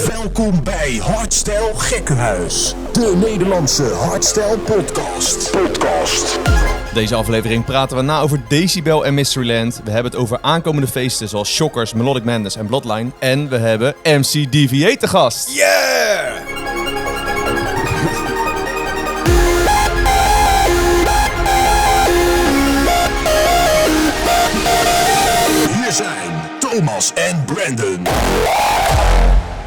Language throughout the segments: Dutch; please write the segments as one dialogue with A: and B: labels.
A: Welkom bij Hardstyle Gekkenhuis, de Nederlandse hardstyle podcast.
B: Deze aflevering praten we na over Decibel en Mysteryland. We hebben het over aankomende feesten zoals Shockers, Melodic Madness en Bloodline. En we hebben MC DVA te gast.
A: Yeah! Hier zijn Thomas en Brandon.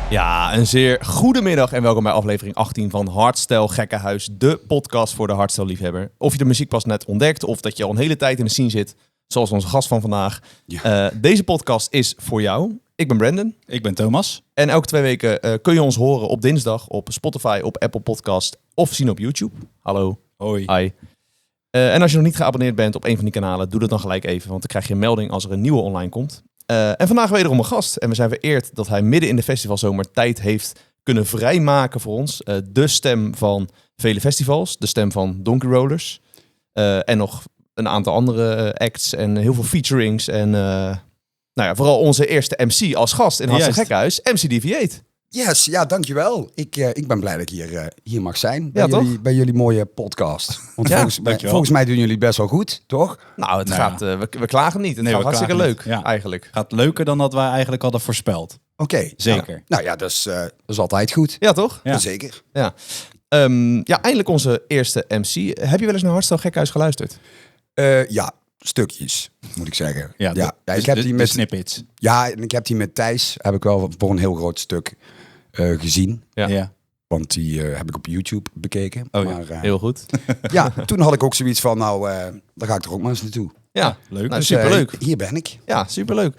B: Ja, een zeer goede middag en welkom bij aflevering 18 van Hardstyle Gekkenhuis, de podcast voor de hardstyle liefhebber. Of je de muziek pas net ontdekt of dat je al een hele tijd in de scene zit, zoals onze gast van vandaag. Ja. Deze podcast is voor jou. Ik ben Brandon.
C: Ik ben Thomas.
B: En elke 2 weken kun je ons horen op dinsdag op Spotify, op Apple Podcast of zien op YouTube. Hallo.
C: Hoi.
B: Hi. En als je nog niet geabonneerd bent op een van die kanalen, doe dat dan gelijk even, want dan krijg je een melding als er een nieuwe online komt. En vandaag wederom een gast. En we zijn vereerd dat hij midden in de festivalzomer tijd heeft kunnen vrijmaken voor ons. De stem van vele festivals. De stem van Donkey Rollers. En nog een aantal andere acts en heel veel featurings. En vooral onze eerste MC als gast in Hardstyle Gekkenhuis. MC DV8.
D: Yes, ja, dankjewel. Ik ben blij dat ik hier mag zijn bij jullie mooie podcast. Want volgens mij doen jullie best wel goed, toch?
B: Nou, het gaat, we klagen niet. Het gaat hartstikke leuk, eigenlijk.
C: Gaat leuker dan dat wij eigenlijk hadden voorspeld.
D: Oké.
C: Zeker.
D: Dat is altijd goed.
B: Ja, toch?
D: Ja. Zeker.
B: Ja. Eindelijk onze eerste MC. Heb je wel eens naar Hardstyle Gekkenhuis geluisterd?
D: Ja, stukjes, moet ik zeggen.
C: Ik heb die met snippets.
D: Ja, en ik heb die met Thijs, heb ik wel voor een heel groot stuk gezien.
C: Ja.
D: Want die heb ik op YouTube bekeken.
C: Oh,
D: maar,
B: heel goed.
D: Ja, toen had ik ook zoiets van, dan ga ik er ook maar eens naartoe.
B: Ja,
C: leuk.
B: Nou, superleuk.
D: Hier ben ik.
B: Ja, superleuk.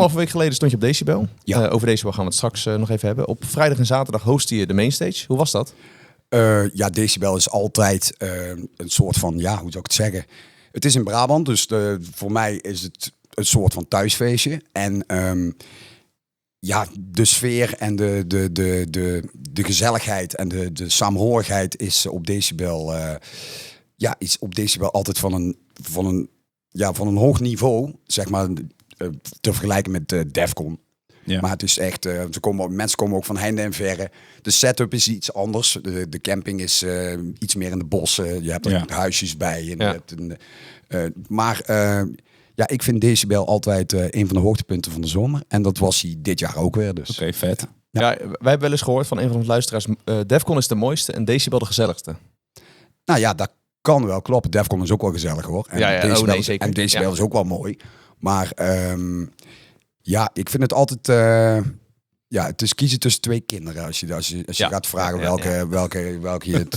B: 1,5 week geleden stond je op Decibel.
D: Ja.
B: Over Decibel gaan we het straks nog even hebben. Op vrijdag en zaterdag hostte je de mainstage. Hoe was dat?
D: Decibel is altijd een soort van, hoe zou ik het zeggen? Het is in Brabant, dus voor mij is het een soort van thuisfeestje. En de sfeer en de gezelligheid en de saamhorigheid is op Decibel, altijd van een hoog niveau, zeg maar, te vergelijken met Defcon. Ja. Maar het is echt, mensen komen ook van heinde en verre. De setup is iets anders. De camping is iets meer in de bossen. Je hebt er huisjes bij. En ik vind Decibel altijd een van de hoogtepunten van de zomer. En dat was hij dit jaar ook weer. Dus.
C: Oké, vet.
B: Ja, wij hebben wel eens gehoord van een van onze luisteraars. Defcon is de mooiste en Decibel de gezelligste.
D: Nou ja, dat kan wel kloppen. Defcon is ook wel gezellig hoor. En
B: zeker.
D: En Decibel is ook wel mooi. Maar ik vind het altijd... het is kiezen tussen 2 kinderen. Als je gaat vragen welke je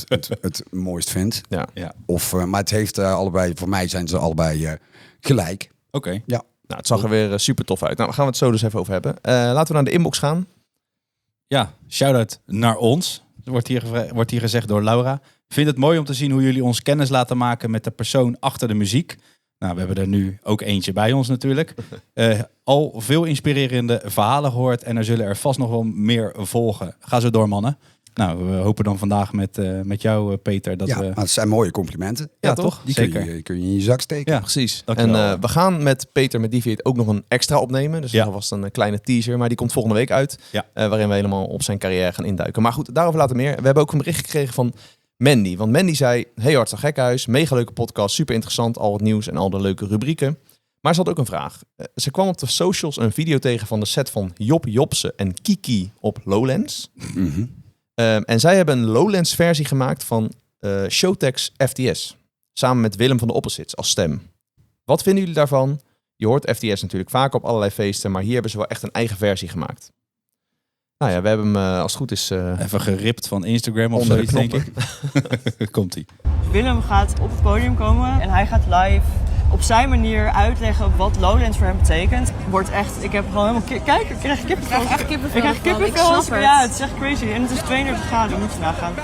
D: het mooist vindt. Ja. Ja. Maar het heeft allebei... Voor mij zijn ze allebei gelijk.
C: Oké.
B: Ja. Nou, het zag er weer super tof uit. Nou, we gaan het zo dus even over hebben. Laten we naar de inbox gaan.
C: Ja, shout-out naar ons. Wordt hier gezegd door Laura. Vind het mooi om te zien hoe jullie ons kennis laten maken met de persoon achter de muziek. Nou, we hebben er nu ook eentje bij ons natuurlijk. Al veel inspirerende verhalen gehoord en er zullen er vast nog wel meer volgen. Ga zo door, mannen. Nou, we hopen dan vandaag met jou, Peter, dat we...
D: maar het zijn mooie complimenten.
C: Ja, toch?
D: Die
C: Zeker.
D: kun je in je zak steken.
B: Ja, precies. En we gaan met Peter, met DV8 ook nog een extra opnemen. Dus dat was een kleine teaser, maar die komt volgende week uit. Ja. Waarin we helemaal op zijn carrière gaan induiken. Maar goed, daarover later meer. We hebben ook een bericht gekregen van Mandy. Want Mandy zei, hey Hardstyle Gekkenhuis, mega leuke podcast, super interessant, al het nieuws en al de leuke rubrieken. Maar ze had ook een vraag. Ze kwam op de socials een video tegen van de set van Job Jobsen en Kiki op Lowlands.
D: Mm-hmm.
B: En zij hebben een Lowlands versie gemaakt van Showtex FTS. Samen met Willem van de Opposites als stem. Wat vinden jullie daarvan? Je hoort FTS natuurlijk vaak op allerlei feesten, maar hier hebben ze wel echt een eigen versie gemaakt. Nou ja, we hebben hem als het goed is...
C: even geript van Instagram of zoiets, denk ik. Komt-ie.
E: Willem gaat op het podium komen en hij gaat live op zijn manier uitleggen wat Lowlands voor hem betekent. Wordt echt, ik heb gewoon helemaal... Kijk, ik krijg kippenvel. Ik krijg kippenvel. Ja, het is echt crazy. En het is 32 graden, moet je nagaan.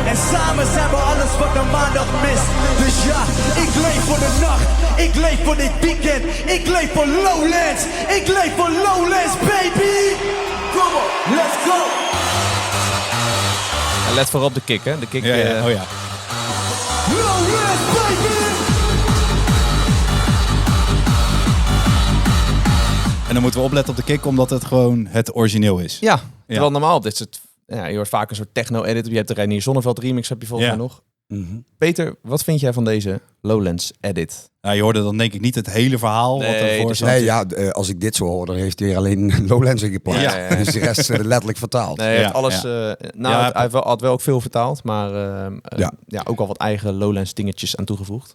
F: En samen zijn we alles wat de maandag mist. Dus ja, ik leef voor de nacht. Ik leef voor dit weekend. Ik leef voor Lowlands. Ik leef voor Lowlands, baby. Kom op, let's go.
B: En let vooral op de kick, hè. De kick...
F: Lowlands, baby.
C: En dan moeten we opletten op de kick, omdat het gewoon het origineel is.
B: Ja, Terwijl normaal, dit is het, je hoort vaak een soort techno-edit. Je hebt de Reinier Zonneveld remix, heb je volgens mij nog.
D: Mhm.
B: Peter, wat vind jij van deze Lowlands edit?
C: Nou, je hoorde dan denk ik niet het hele verhaal wat ervoor
B: dus
C: zat.
D: Nee, ja, als ik dit zo hoor, dan heeft hij er alleen Lowlands in geplaatst.
B: Ja, ja.
D: Dus de rest letterlijk vertaald.
B: Nee, hij heeft
C: Ja,
B: alles... hij had wel ook veel vertaald, maar ook al wat eigen Lowlands dingetjes aan toegevoegd.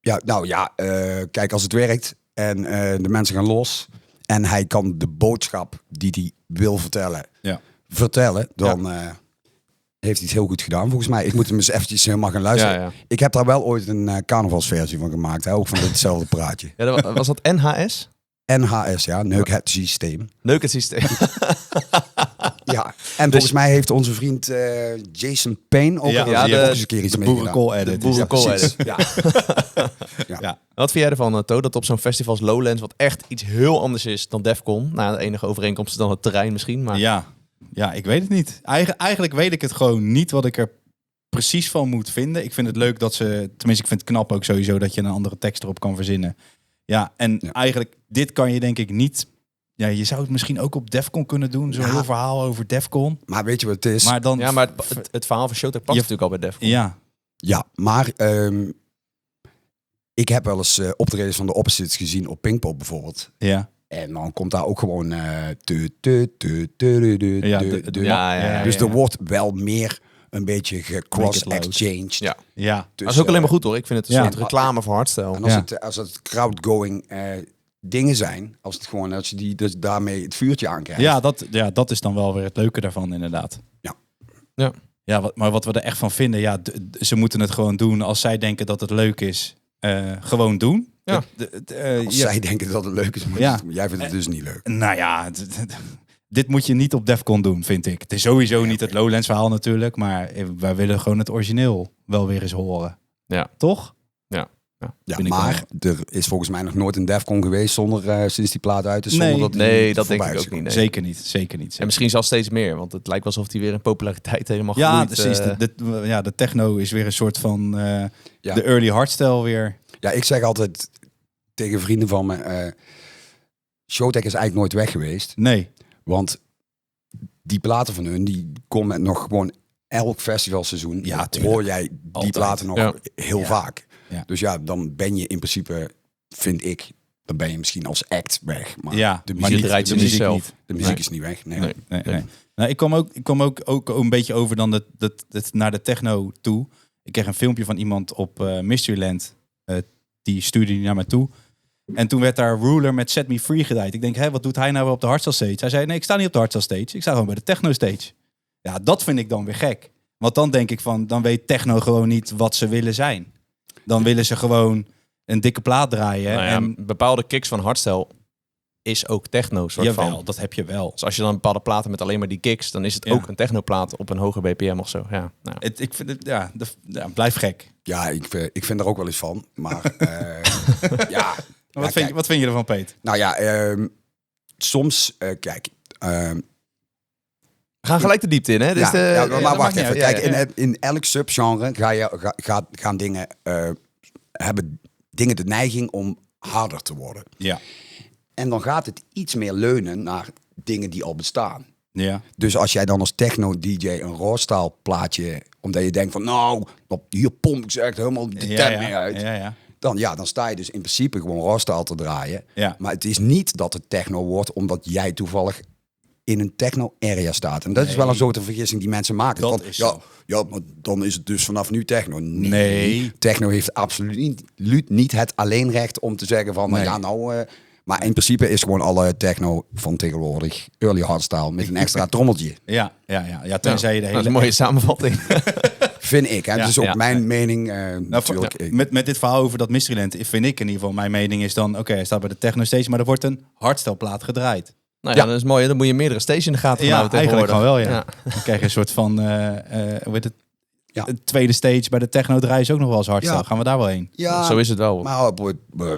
D: Ja, nou ja, kijk, als het werkt en de mensen gaan los en hij kan de boodschap die hij wil vertellen, dan heeft hij het heel goed gedaan volgens mij. Ik moet hem eens eventjes helemaal gaan luisteren.
B: Ja.
D: Ik heb daar wel ooit een carnavalsversie van gemaakt, hè? Ook van ditzelfde praatje.
B: Ja, was dat NHS?
D: NHS, ja, Neuk het systeem.
B: Neuk het systeem.
D: Ja, en volgens mij heeft onze vriend Jason Payne ook,
C: Ja,
D: al
C: die
D: ook
C: heeft
D: eens een keer iets
C: de
D: meegedaan.
C: boerencall edit.
B: De boerencall
D: precies.
B: edit. Ja.
C: Ja.
B: Wat vind jij ervan, To, dat op zo'n festival als Lowlands, wat echt iets heel anders is dan Defcon. Nou, de enige overeenkomst is dan het terrein misschien. Maar...
C: Ja, ik weet het niet. Eigenlijk weet ik het gewoon niet wat ik er precies van moet vinden. Ik vind het leuk dat ze... Tenminste, ik vind het knap ook sowieso dat je een andere tekst erop kan verzinnen. Ja, en eigenlijk, dit kan je denk ik niet... Ja, je zou het misschien ook op Defcon kunnen doen. Zo'n heel verhaal over Defcon.
D: Maar weet je wat het is?
C: Maar dan...
B: Ja, maar het verhaal van Showtek past natuurlijk al bij Defcon.
C: Ja.
D: Ja, maar ik heb wel eens optredens van de Opposites gezien op Pinkpop bijvoorbeeld.
C: Ja.
D: En dan komt daar ook gewoon... Dus er wordt wel meer een beetje gecross-exchanged.
B: Ja.
C: Ja.
D: Dus,
B: dat is ook alleen maar goed hoor. Ik vind het een
C: ja.
B: soort reclame voor hardstyle.
D: En als het crowdgoing dingen zijn, als het gewoon als je die dus daarmee het vuurtje aankrijgt.
C: Dat is dan wel weer het leuke daarvan inderdaad.
B: Ja.
C: Ja, maar wat we er echt van vinden, ze moeten het gewoon doen als zij denken dat het leuk is. Gewoon doen.
B: Ja.
D: Als zij denken dat het leuk is, maar jij vindt het dus niet leuk.
C: Nou ja, dit moet je niet op Defcon doen, vind ik. Het is sowieso niet het Lowlands verhaal natuurlijk, maar wij willen gewoon het origineel wel weer eens horen.
B: Ja.
C: Toch?
D: Ja,
C: vind ik
D: maar er is volgens mij nog nooit een Defcon geweest zonder sinds die plaat uit is.
C: Nee.
D: Zonder
B: Dat denk ik
D: is
B: ook niet. Nee.
C: Zeker niet, zeker niet.
B: En misschien zelfs steeds meer, want het lijkt wel alsof die weer in populariteit helemaal
C: Ja,
B: groeit.
C: precies. De techno is weer een soort van de early hardstyle weer.
D: Ja, ik zeg altijd tegen vrienden van me, Showtek is eigenlijk nooit weg geweest.
C: Nee.
D: Want die platen van hun, die komen nog gewoon elk festivalseizoen.
C: Ja, tuurlijk.
D: Hoor jij die
C: Altijd.
D: platen nog heel vaak.
C: Ja.
D: Dus ja, dan ben je in principe, vind ik, dan ben je misschien als act weg. Maar de
C: maar
D: muziek,
C: niet
B: draait
C: de
B: zich
C: muziek
B: zelf.
C: niet.
D: de muziek is niet weg. Nee.
C: Nee. Nou, ik kwam ook een beetje over dan naar de techno toe. Ik kreeg een filmpje van iemand op Mysteryland. Die stuurde die naar me toe. En toen werd daar Ruler met Set Me Free gedraaid. Ik denk, wat doet hij nou op de hardstyle stage? Hij zei, nee, ik sta niet op de hardstyle stage. Ik sta gewoon bij de techno stage. Ja, dat vind ik dan weer gek. Want dan denk ik van, dan weet techno gewoon niet wat ze willen zijn. Dan willen ze gewoon een dikke plaat draaien.
B: Nou ja,
C: en
B: bepaalde kicks van hardstyle is ook techno soort
C: jawel,
B: van.
C: dat heb je wel.
B: Dus als je dan bepaalde platen met alleen maar die kicks, dan is het ook een technoplaat op een hoger BPM of zo. Ja, nou.
C: Ik vind het, blijft gek.
D: Ja, ik vind er ook wel eens van. Maar ja.
C: Wat vind je ervan, Peet?
D: Nou ja, soms, kijk...
B: We gaan gelijk de diepte in, hè? Dus
D: maar wacht even.
C: Ja,
D: Kijk, in elk subgenre gaan dingen hebben dingen de neiging om harder te worden.
C: Ja.
D: En dan gaat het iets meer leunen naar dingen die al bestaan.
C: Ja.
D: Dus als jij dan als techno-dj een rawstyle plaatje, omdat je denkt van nou, hier pomp ik ze echt helemaal de tent mee uit.
C: Ja.
D: Dan sta je dus in principe gewoon rawstyle te draaien.
C: Ja.
D: Maar het is niet dat het techno wordt omdat jij toevallig in een techno-area staat. En dat is wel een soort vergissing die mensen maken.
C: Dat
D: Van,
C: is zo.
D: ja, maar dan is het dus vanaf nu techno.
C: Nee.
D: Techno heeft absoluut niet het alleenrecht om te zeggen van,
C: Nee.
D: ja nou... maar in principe is gewoon alle techno van tegenwoordig early hardstyle met een extra trommeltje.
C: Ja, tenzij je de
B: dat is
C: hele...
B: een mooie samenvatting.
D: Vind ik. Hè?
C: Ja,
D: dat is ook
B: ja.
D: mijn mening.
C: Nou,
D: Natuurlijk.
C: met dit verhaal over dat Mysteryland vind ik in ieder geval, mijn mening is dan, oké, hij staat bij de techno stage, maar er wordt een hardstyle plaat gedraaid.
B: Nou ja, dat is mooi. Dan moet je meerdere stages in de gaten gaan houden
C: eigenlijk
B: tegenwoordig.
C: gewoon wel, ja. Dan krijg je een soort van, hoe heet het?
D: Ja.
C: De tweede stage bij de techno draaien is ook nog wel eens hardstyle.
D: Ja.
C: Gaan we daar wel heen?
D: Ja,
B: Zo is het wel.
D: maar op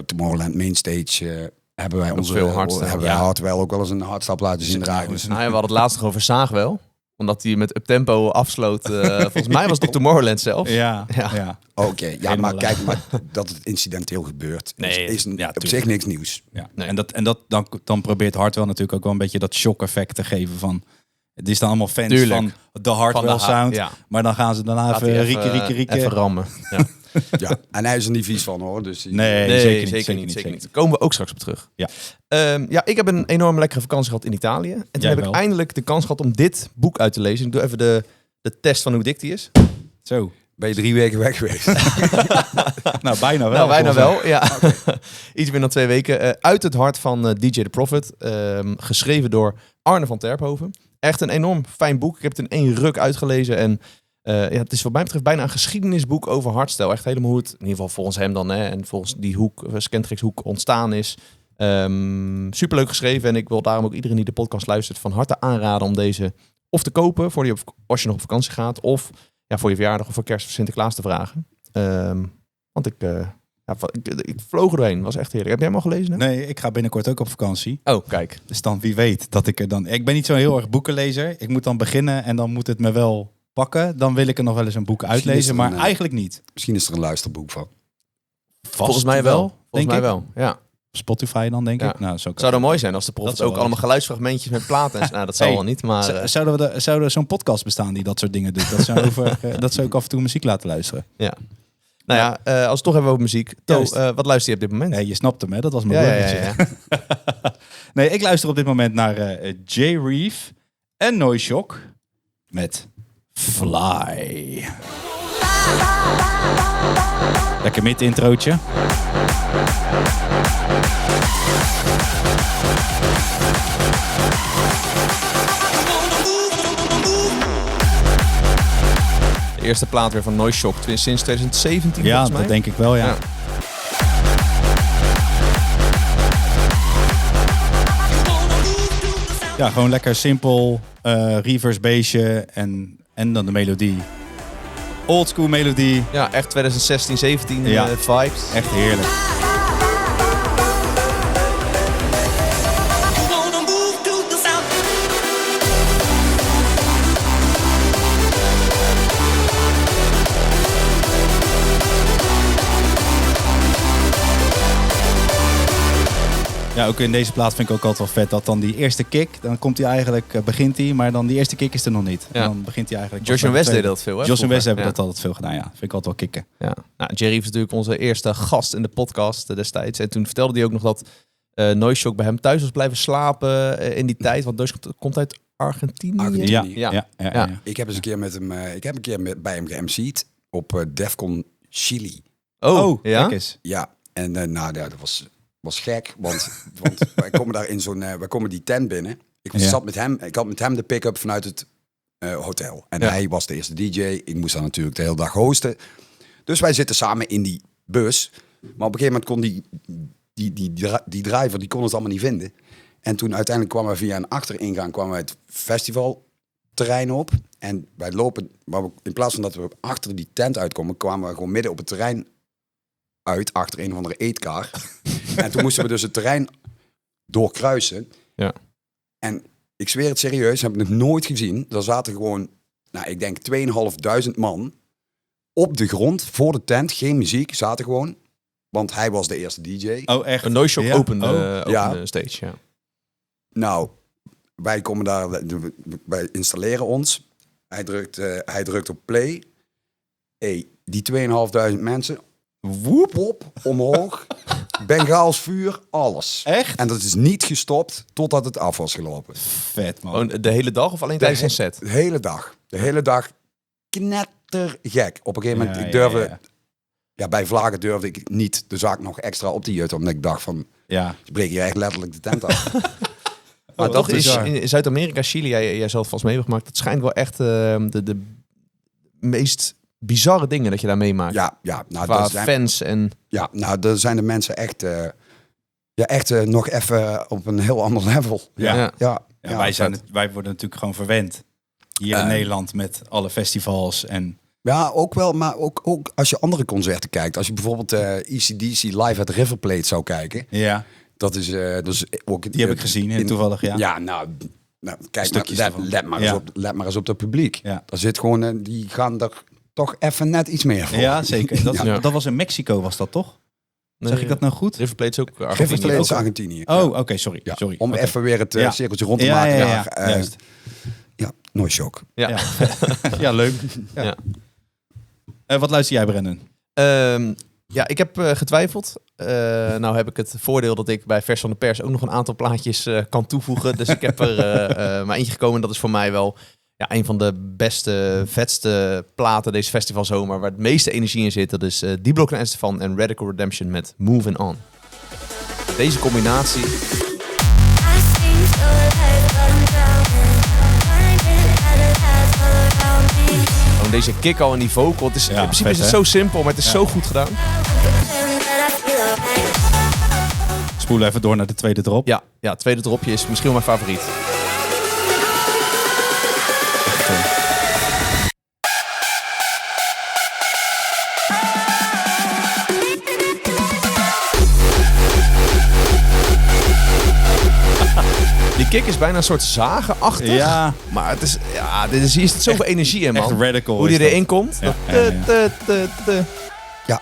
D: Tomorrowland Mainstage hebben wij onze
B: veel hardstyle.
D: hebben wij hardwell ook wel eens een hardstyle plaatje zien draaien. Dus,
B: Nou ja, we hadden het laatst nog over Zaag wel. Omdat hij met Uptempo afsloot. Volgens mij was het op Tomorrowland zelf.
C: Ja.
D: Oké, ja,
C: Helemaal
D: maar kijk, maar dat het incidenteel gebeurt
B: Nee,
D: is op
C: tuurlijk.
D: zich niks nieuws.
C: Ja.
B: Nee.
C: En dan probeert Hardwell natuurlijk ook wel een beetje dat shock-effect te geven van... Het is dan allemaal fans
B: Tuurlijk.
C: van de Hardwell sound.
B: Ja.
C: Maar dan gaan ze daarna
B: Laat die
C: rieken.
B: Even rammen. Ja.
D: Ja, en hij is er niet vies van hoor. Dus
C: Nee, zeker niet.
B: Zeker niet. Daar komen we ook straks op terug.
C: Ja.
B: Ik heb een enorm lekkere vakantie gehad in Italië. En toen
C: Jij
B: heb
C: wel.
B: ik eindelijk de kans gehad om dit boek uit te lezen. Ik doe even de test van hoe dik die is.
C: Zo.
D: Ben je 3 weken weg geweest?
C: Nou, bijna wel.
B: Nou, bijna
C: volgens mij.
B: wel. Ja. Iets meer dan 2 weken. Uit het hart van DJ The Prophet. Geschreven door Arne van Terphoven. Echt een enorm fijn boek. Ik heb het in 1 ruk uitgelezen. En het is wat mij betreft bijna een geschiedenisboek over hardstyle. Echt helemaal hoe het, in ieder geval volgens hem dan, en volgens die hoek, Scantrix hoek, ontstaan is. Superleuk geschreven. En ik wil daarom ook iedereen die de podcast luistert van harte aanraden om deze of te kopen als je nog op vakantie gaat. Of voor je verjaardag of voor kerst of Sinterklaas te vragen. Want ik vloog er doorheen. Was echt heerlijk. Heb jij hem al gelezen? Hè?
C: Nee, ik ga binnenkort ook op vakantie.
B: Oh, kijk.
C: Dus dan wie weet dat ik er dan... Ik ben niet zo heel erg boekenlezer. Ik moet dan beginnen en dan moet het me wel pakken. Dan wil ik er nog wel eens een boek uitlezen, maar eigenlijk niet.
D: Misschien is er een luisterboek van.
B: Volgens mij wel. Volgens mij wel, ja.
C: Spotify dan, denk
B: Ja.
C: ik. Nou,
B: Zou dat mooi zijn als de
C: Dat
B: Prophet
C: zou
B: ook
C: wel
B: allemaal geluidsfragmentjes met platen en nou, dat zal wel niet, maar...
C: Zou er zo'n podcast bestaan die dat soort dingen doet? Dat ze ook af en toe muziek laten luisteren.
B: Ja. Nou ja, als we het toch hebben over muziek. To,
C: Juist.
B: wat luister je op dit moment?
C: Nee, je snapt hem, hè? Dat was mijn bruggetje. Nee, ik luister op dit moment naar Jay Reeve en Noishock met Fly. Lekker mid-introotje.
B: De eerste plaat weer van Noishock sinds 2017
C: Ja,
B: volgens mij.
C: dat denk ik wel, ja.
B: Ja.
C: Ja, gewoon lekker simpel, reverse bassje en dan de melodie. Oldschool melodie,
B: Ja, echt 2016, 17
C: Ja.
B: vibes.
C: echt heerlijk. Ja, ook in deze plaat vind ik ook altijd wel vet dat dan die eerste kick, dan komt hij eigenlijk, begint hij, maar dan die eerste kick is er nog niet.
B: Ja.
C: En dan begint hij eigenlijk...
B: Josh en West deden dat veel, hè?
C: Josh en
B: vroeger.
C: West hebben
B: Ja.
C: dat altijd veel gedaan, ja. Vind ik altijd wel kicken.
B: Ja. Nou, Jerry is natuurlijk onze eerste gast in de podcast destijds. En toen vertelde hij ook nog dat Noishock bij hem thuis was blijven slapen in die tijd. Want Noishock komt uit Argentinië.
D: Argentinië.
C: Ja.
B: Ja.
D: Ik heb eens een keer met hem, bij hem geMC'd op Defcon Chili.
B: Oh, ja?
C: kijk eens.
D: Ja, en dat was gek, want wij komen daar in wij komen die tent binnen. Ik had met hem de pick-up vanuit het hotel. En hij was de eerste DJ. Ik moest dan natuurlijk de hele dag hosten. Dus wij zitten samen in die bus. Maar op een gegeven moment kon die driver, die kon het allemaal niet vinden. En toen uiteindelijk kwamen we via een achteringang het festivalterrein op. En wij lopen, maar in plaats van dat we achter die tent uitkomen, kwamen we gewoon midden op het terrein uit, achter een of andere eetkar. En toen moesten we dus het terrein doorkruisen.
B: Ja.
D: En ik zweer het serieus, heb ik nog nooit gezien. Daar zaten gewoon, ik denk 2.500 man op de grond, voor de tent, geen muziek, zaten gewoon. Want hij was de eerste DJ.
C: Oh, echt?
B: Een Noishock
C: Ja.
B: opende
D: Ja.
B: stage, ja.
D: Nou, wij komen daar, wij installeren ons. Hij drukt op play. Die 2.500 mensen, woep, omhoog, Bengaals vuur, alles.
C: Echt?
D: En dat is niet gestopt totdat het af was gelopen.
C: Vet, man.
B: Gewoon de hele dag of alleen tijdens een set?
D: De hele dag. De hele dag knettergek. Op een gegeven moment,
C: Ja,
D: ik durfde...
C: ja.
D: Ja, bij Vlagen durfde ik niet de zaak nog extra op te jutten. Omdat ik dacht van,
C: Ja.
D: ze breken hier echt letterlijk de tent af.
B: Maar
C: Oh,
B: toch
C: wat
B: is
C: bizar.
B: in Zuid-Amerika, Chili, jij zelf vast mee hebt gemaakt. Het schijnt wel echt de meest bizarre dingen dat je daar meemaakt.
D: Ja, nou,
B: Qua
D: dat zijn,
B: fans en...
D: ja, nou, daar zijn de mensen echt, nog even op een heel ander level.
C: Ja.
B: Ja.
C: Ja, wij worden natuurlijk gewoon verwend. Hier in Nederland met alle festivals en...
D: Ja, ook wel, maar ook als je andere concerten kijkt. Als je bijvoorbeeld ECDC live at River Plate zou kijken.
C: Ja,
D: Dat is ook...
C: die heb ik gezien toevallig, ja.
D: Ja, nou kijk,
C: Stukjes
D: maar,
C: ervan.
D: let maar eens op het publiek.
C: Ja.
D: Daar zit gewoon, die gaan er toch even net iets meer voor.
C: Ja, zeker.
B: Ja.
C: Dat was in Mexico, was dat toch? Zeg ik dat nou goed?
B: River Plate is ook
D: River
B: Argentinië.
D: Plate is
B: ook.
D: Argentinië.
C: Oh, oké, sorry.
D: Ja,
C: sorry.
D: om
C: Oké.
D: even weer het
C: Ja.
D: cirkeltje rond te
C: Ja,
D: maken.
C: ja, ja,
D: naar,
C: juist.
D: ja, Noise Shock.
B: Ja.
C: Ja, leuk. Ja. Wat luister jij, Brendan?
B: Ja, ik heb getwijfeld. Nou heb ik het voordeel dat ik bij Vers van de Pers ook nog een aantal plaatjes kan toevoegen. Dus ik heb er maar eentje gekomen. Dat is voor mij wel een van de beste, vetste platen deze festivalzomer. Waar het meeste energie in zit. Dat is D-Block en Estefan en Radical Redemption met Moving On. Deze combinatie... Deze kick al in die vocal. Het is, in principe vet, is het zo simpel, maar het is zo goed gedaan.
C: Spoel even door naar de tweede drop.
B: Ja, het tweede dropje is misschien wel mijn favoriet. Die kick is bijna een soort zagenachtig. Ja. Maar het is, hier zit zoveel energie in, man.
C: Echt radical.
B: Hoe die erin komt.
D: Ja,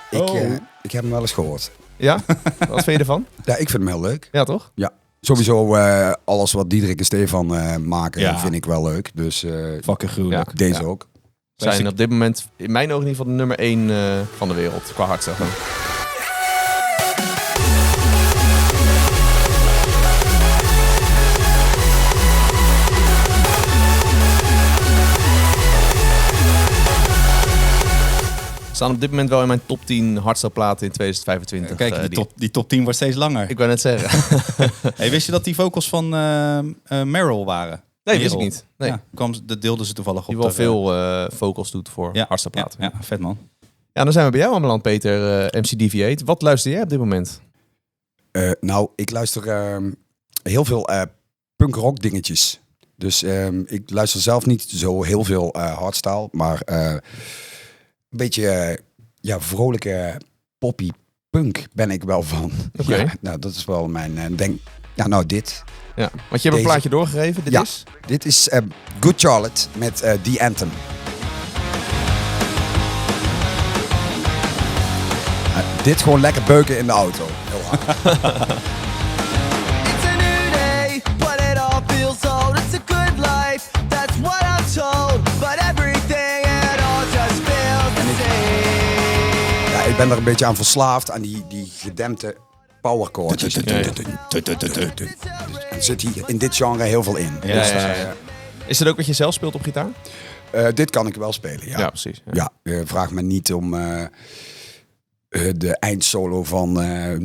D: ik heb hem wel eens gehoord.
B: Ja? Wat vind je ervan?
D: Ja, ik vind hem heel leuk.
B: Ja, toch?
D: Ja. Sowieso alles wat Diederik en Stefan maken vind ik wel leuk. Dus
C: fucking gruwelijk.
D: Ja. Deze ook.
B: Zijn op dit moment in mijn ogen in ieder geval de nummer 1 van de wereld qua hardstyle. Staan op dit moment wel in mijn top 10 hardstyle platen in 2025.
C: Kijk, die top 10 wordt steeds langer.
B: Ik wou net zeggen.
C: Hey, wist je dat die vocals van Meryl waren?
B: Nee, wist ik niet. Nee.
C: Ja, dat deelden ze toevallig op.
B: Die wel veel vocals doet voor hardstyle platen.
C: Ja, vet man.
B: Ja, dan zijn we bij jou aanbeland, Peter. MC Deviate. Wat luister jij op dit moment?
D: Nou, ik luister heel veel punk rock dingetjes. Dus ik luister zelf niet zo heel veel hardstyle, maar een beetje vrolijke poppy punk ben ik wel van.
B: Okay.
D: Ja, nou, dat is wel mijn denk. Ja, nou dit.
B: Ja, want je hebt een plaatje doorgegeven.
D: Dit is Good Charlotte met The Anthem. Dit gewoon lekker beuken in de auto. Heel hard.
F: It's a new day, but it all feels old. It's a good life, that's what I'm told. But everything and all just feels the same.
D: Ja, ik ben er een beetje aan verslaafd, aan die gedempte powerchords. Er zit hier in dit genre heel veel in.
B: Ja, dus, is het ook wat je zelf speelt op gitaar?
D: Dit kan ik wel spelen, ja.
B: Ja, precies.
D: Ja, vraag me niet om de eindsolo van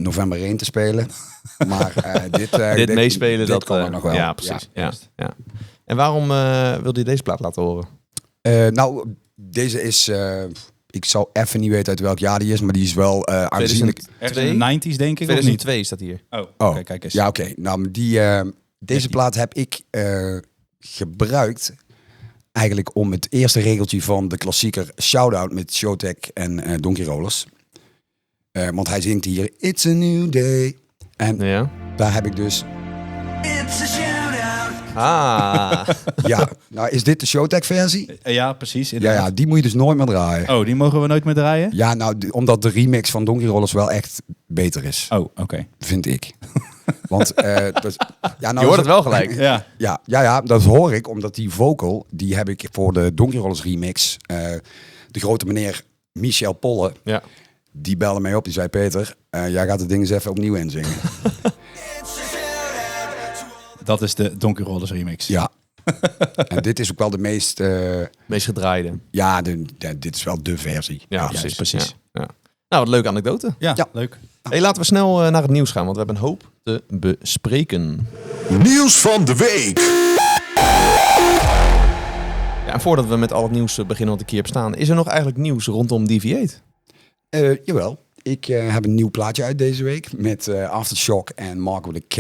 D: November 1 te spelen. Maar dit
B: meespelen, dat
D: kan nog wel.
B: Ja, precies. Ja. En waarom wilde je deze plaat laten horen?
D: Nou, deze is... ik zou even niet weten uit welk jaar die is, maar die is wel aanzienlijk...
C: Ergens in de 90's, denk ik,
B: 2002 staat hier.
C: Oh. Kijk eens.
D: Ja, oké. Nou, deze plaat heb ik gebruikt eigenlijk om het eerste regeltje van de klassieker Shoutout met Showtek en Donkey Rollers. Want hij zingt hier It's a New Day. En daar heb ik dus...
F: It's a shootout.
D: Ja, nou is dit de Showtek versie?
C: Ja, precies.
D: Ja, die moet je dus nooit meer draaien.
C: Oh, die mogen we nooit meer draaien?
D: Ja, nou, omdat de remix van Donkey Rollers wel echt beter is.
C: Oh, oké.
D: Vind ik. Want dus,
B: je hoort het wel gelijk.
D: Ja, dat hoor ik, omdat die vocal, die heb ik voor de Donkey Rollers remix, de grote meneer Michel Polle, die belde mij op, die zei Peter, jij gaat de ding eens even opnieuw inzingen.
C: Dat is de Donkey Rollers remix.
D: Ja. En dit is ook wel de meest
B: gedraaide.
D: Ja, dit is wel de versie.
B: Ja, precies. Ja. Nou, wat een leuke anekdote.
C: Ja, leuk.
B: Hey, laten we snel naar het nieuws gaan, want we hebben een hoop te bespreken.
A: Nieuws van de week.
B: Ja, en voordat we met al het nieuws beginnen wat ik hier heb staan, is er nog eigenlijk nieuws rondom Deviate?
D: Jawel. Ik heb een nieuw plaatje uit deze week met Aftershock en Marco de K.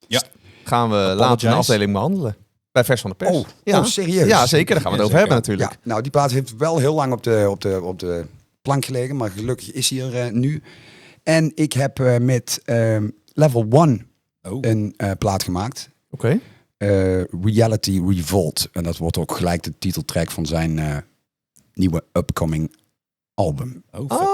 B: Ja. Gaan we later een afdeling behandelen. Bij Vers van de Pers.
D: Oh, serieus?
B: Ja, zeker. Daar gaan we het over hebben natuurlijk.
D: Ja, nou, die plaat heeft wel heel lang op de plank gelegen, maar gelukkig is hij er nu. En ik heb met Level 1 een plaat gemaakt.
B: Oké.
D: Reality Revolt. En dat wordt ook gelijk de titeltrack van zijn nieuwe upcoming album.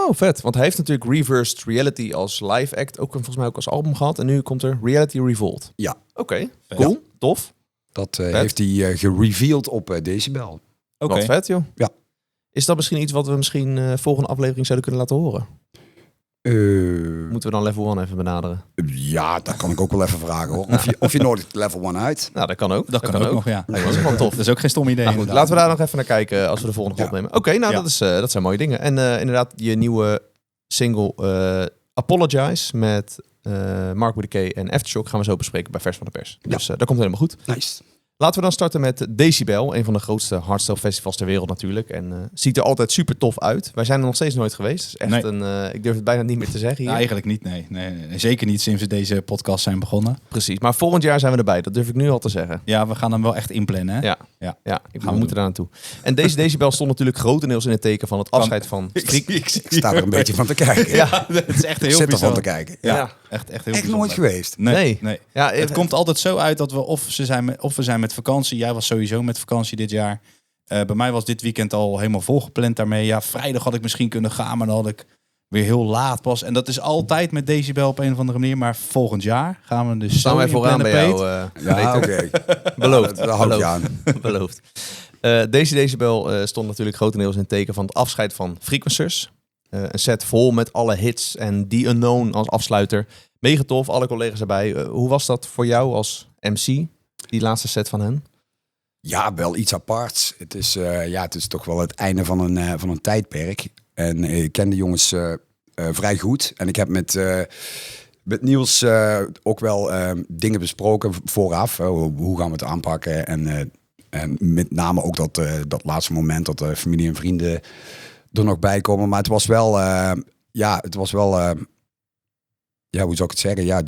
B: Vet. Want hij heeft natuurlijk Reversed Reality als live act ook volgens mij ook als album gehad. En nu komt er Reality Revolt.
D: Ja.
B: Oké. Cool. Ja. Tof.
D: Dat heeft hij gereveeld op Decibel.
C: Oké.
B: Wat vet, joh.
D: Ja.
B: Is dat misschien iets wat we misschien volgende aflevering zouden kunnen laten horen? Moeten we dan level 1 even benaderen?
D: Ja, dat kan ik ook wel even vragen hoor. Of je nodigt level 1 uit.
B: Nou, dat kan ook.
C: Dat kan ook nog, ja.
B: Dat is gewoon tof.
C: Dat is ook geen stom idee.
B: Nou goed, laten we daar nog even naar kijken als we de volgende opnemen. Oké, nou dat zijn mooie dingen. En inderdaad, je nieuwe single Apologize met Mark with the K en Aftershock gaan we zo bespreken bij Vers van de Pers. Dus dat komt helemaal goed.
D: Nice.
B: Laten we dan starten met Decibel, een van de grootste hardstyle festivals ter wereld natuurlijk. En ziet er altijd super tof uit. Wij zijn er nog steeds nooit geweest. Dus echt ik durf het bijna niet meer te zeggen hier.
C: Nou, eigenlijk niet, nee. Zeker niet sinds we deze podcast zijn begonnen.
B: Precies, maar volgend jaar zijn we erbij. Dat durf ik nu al te zeggen.
C: Ja, we gaan hem wel echt inplannen, hè?
B: Ja, we moeten daar naartoe. En deze Decibel stond natuurlijk grotendeels in het teken van het afscheid van...
D: Ik sta er een beetje van te kijken.
C: Ja, dat is echt heel
D: Ik zit
C: bizar.
D: ervan te kijken.
C: Ja, echt heel
D: Echt
C: bijzonder.
D: nooit geweest.
C: Nee.
B: Ja,
C: Het komt altijd zo uit dat we we zijn met vakantie. Jij was sowieso met vakantie dit jaar. Bij mij was dit weekend al helemaal volgepland daarmee. Ja, vrijdag had ik misschien kunnen gaan, maar dan had ik weer heel laat pas. En dat is altijd met Decibel op een of andere manier. Maar volgend jaar gaan we dus
B: staan wij vooraan bij jou.
D: Ja, oké.
B: Beloofd.
D: Daar hou ik je aan.
B: Beloofd. Deze Decibel stond natuurlijk grotendeels in het teken van het afscheid van Frequencers. Een set vol met alle hits en The Unknown als afsluiter. Mega tof, alle collega's erbij. Hoe was dat voor jou als MC, die laatste set van hen?
D: Ja, wel iets aparts. Het is toch wel het einde van een tijdperk. En ik ken de jongens vrij goed. En ik heb met Niels ook wel dingen besproken vooraf. Hoe gaan we het aanpakken? En met name ook dat laatste moment dat de familie en vrienden er nog bij komen. Maar het was wel... hoe zou ik het zeggen? Ja,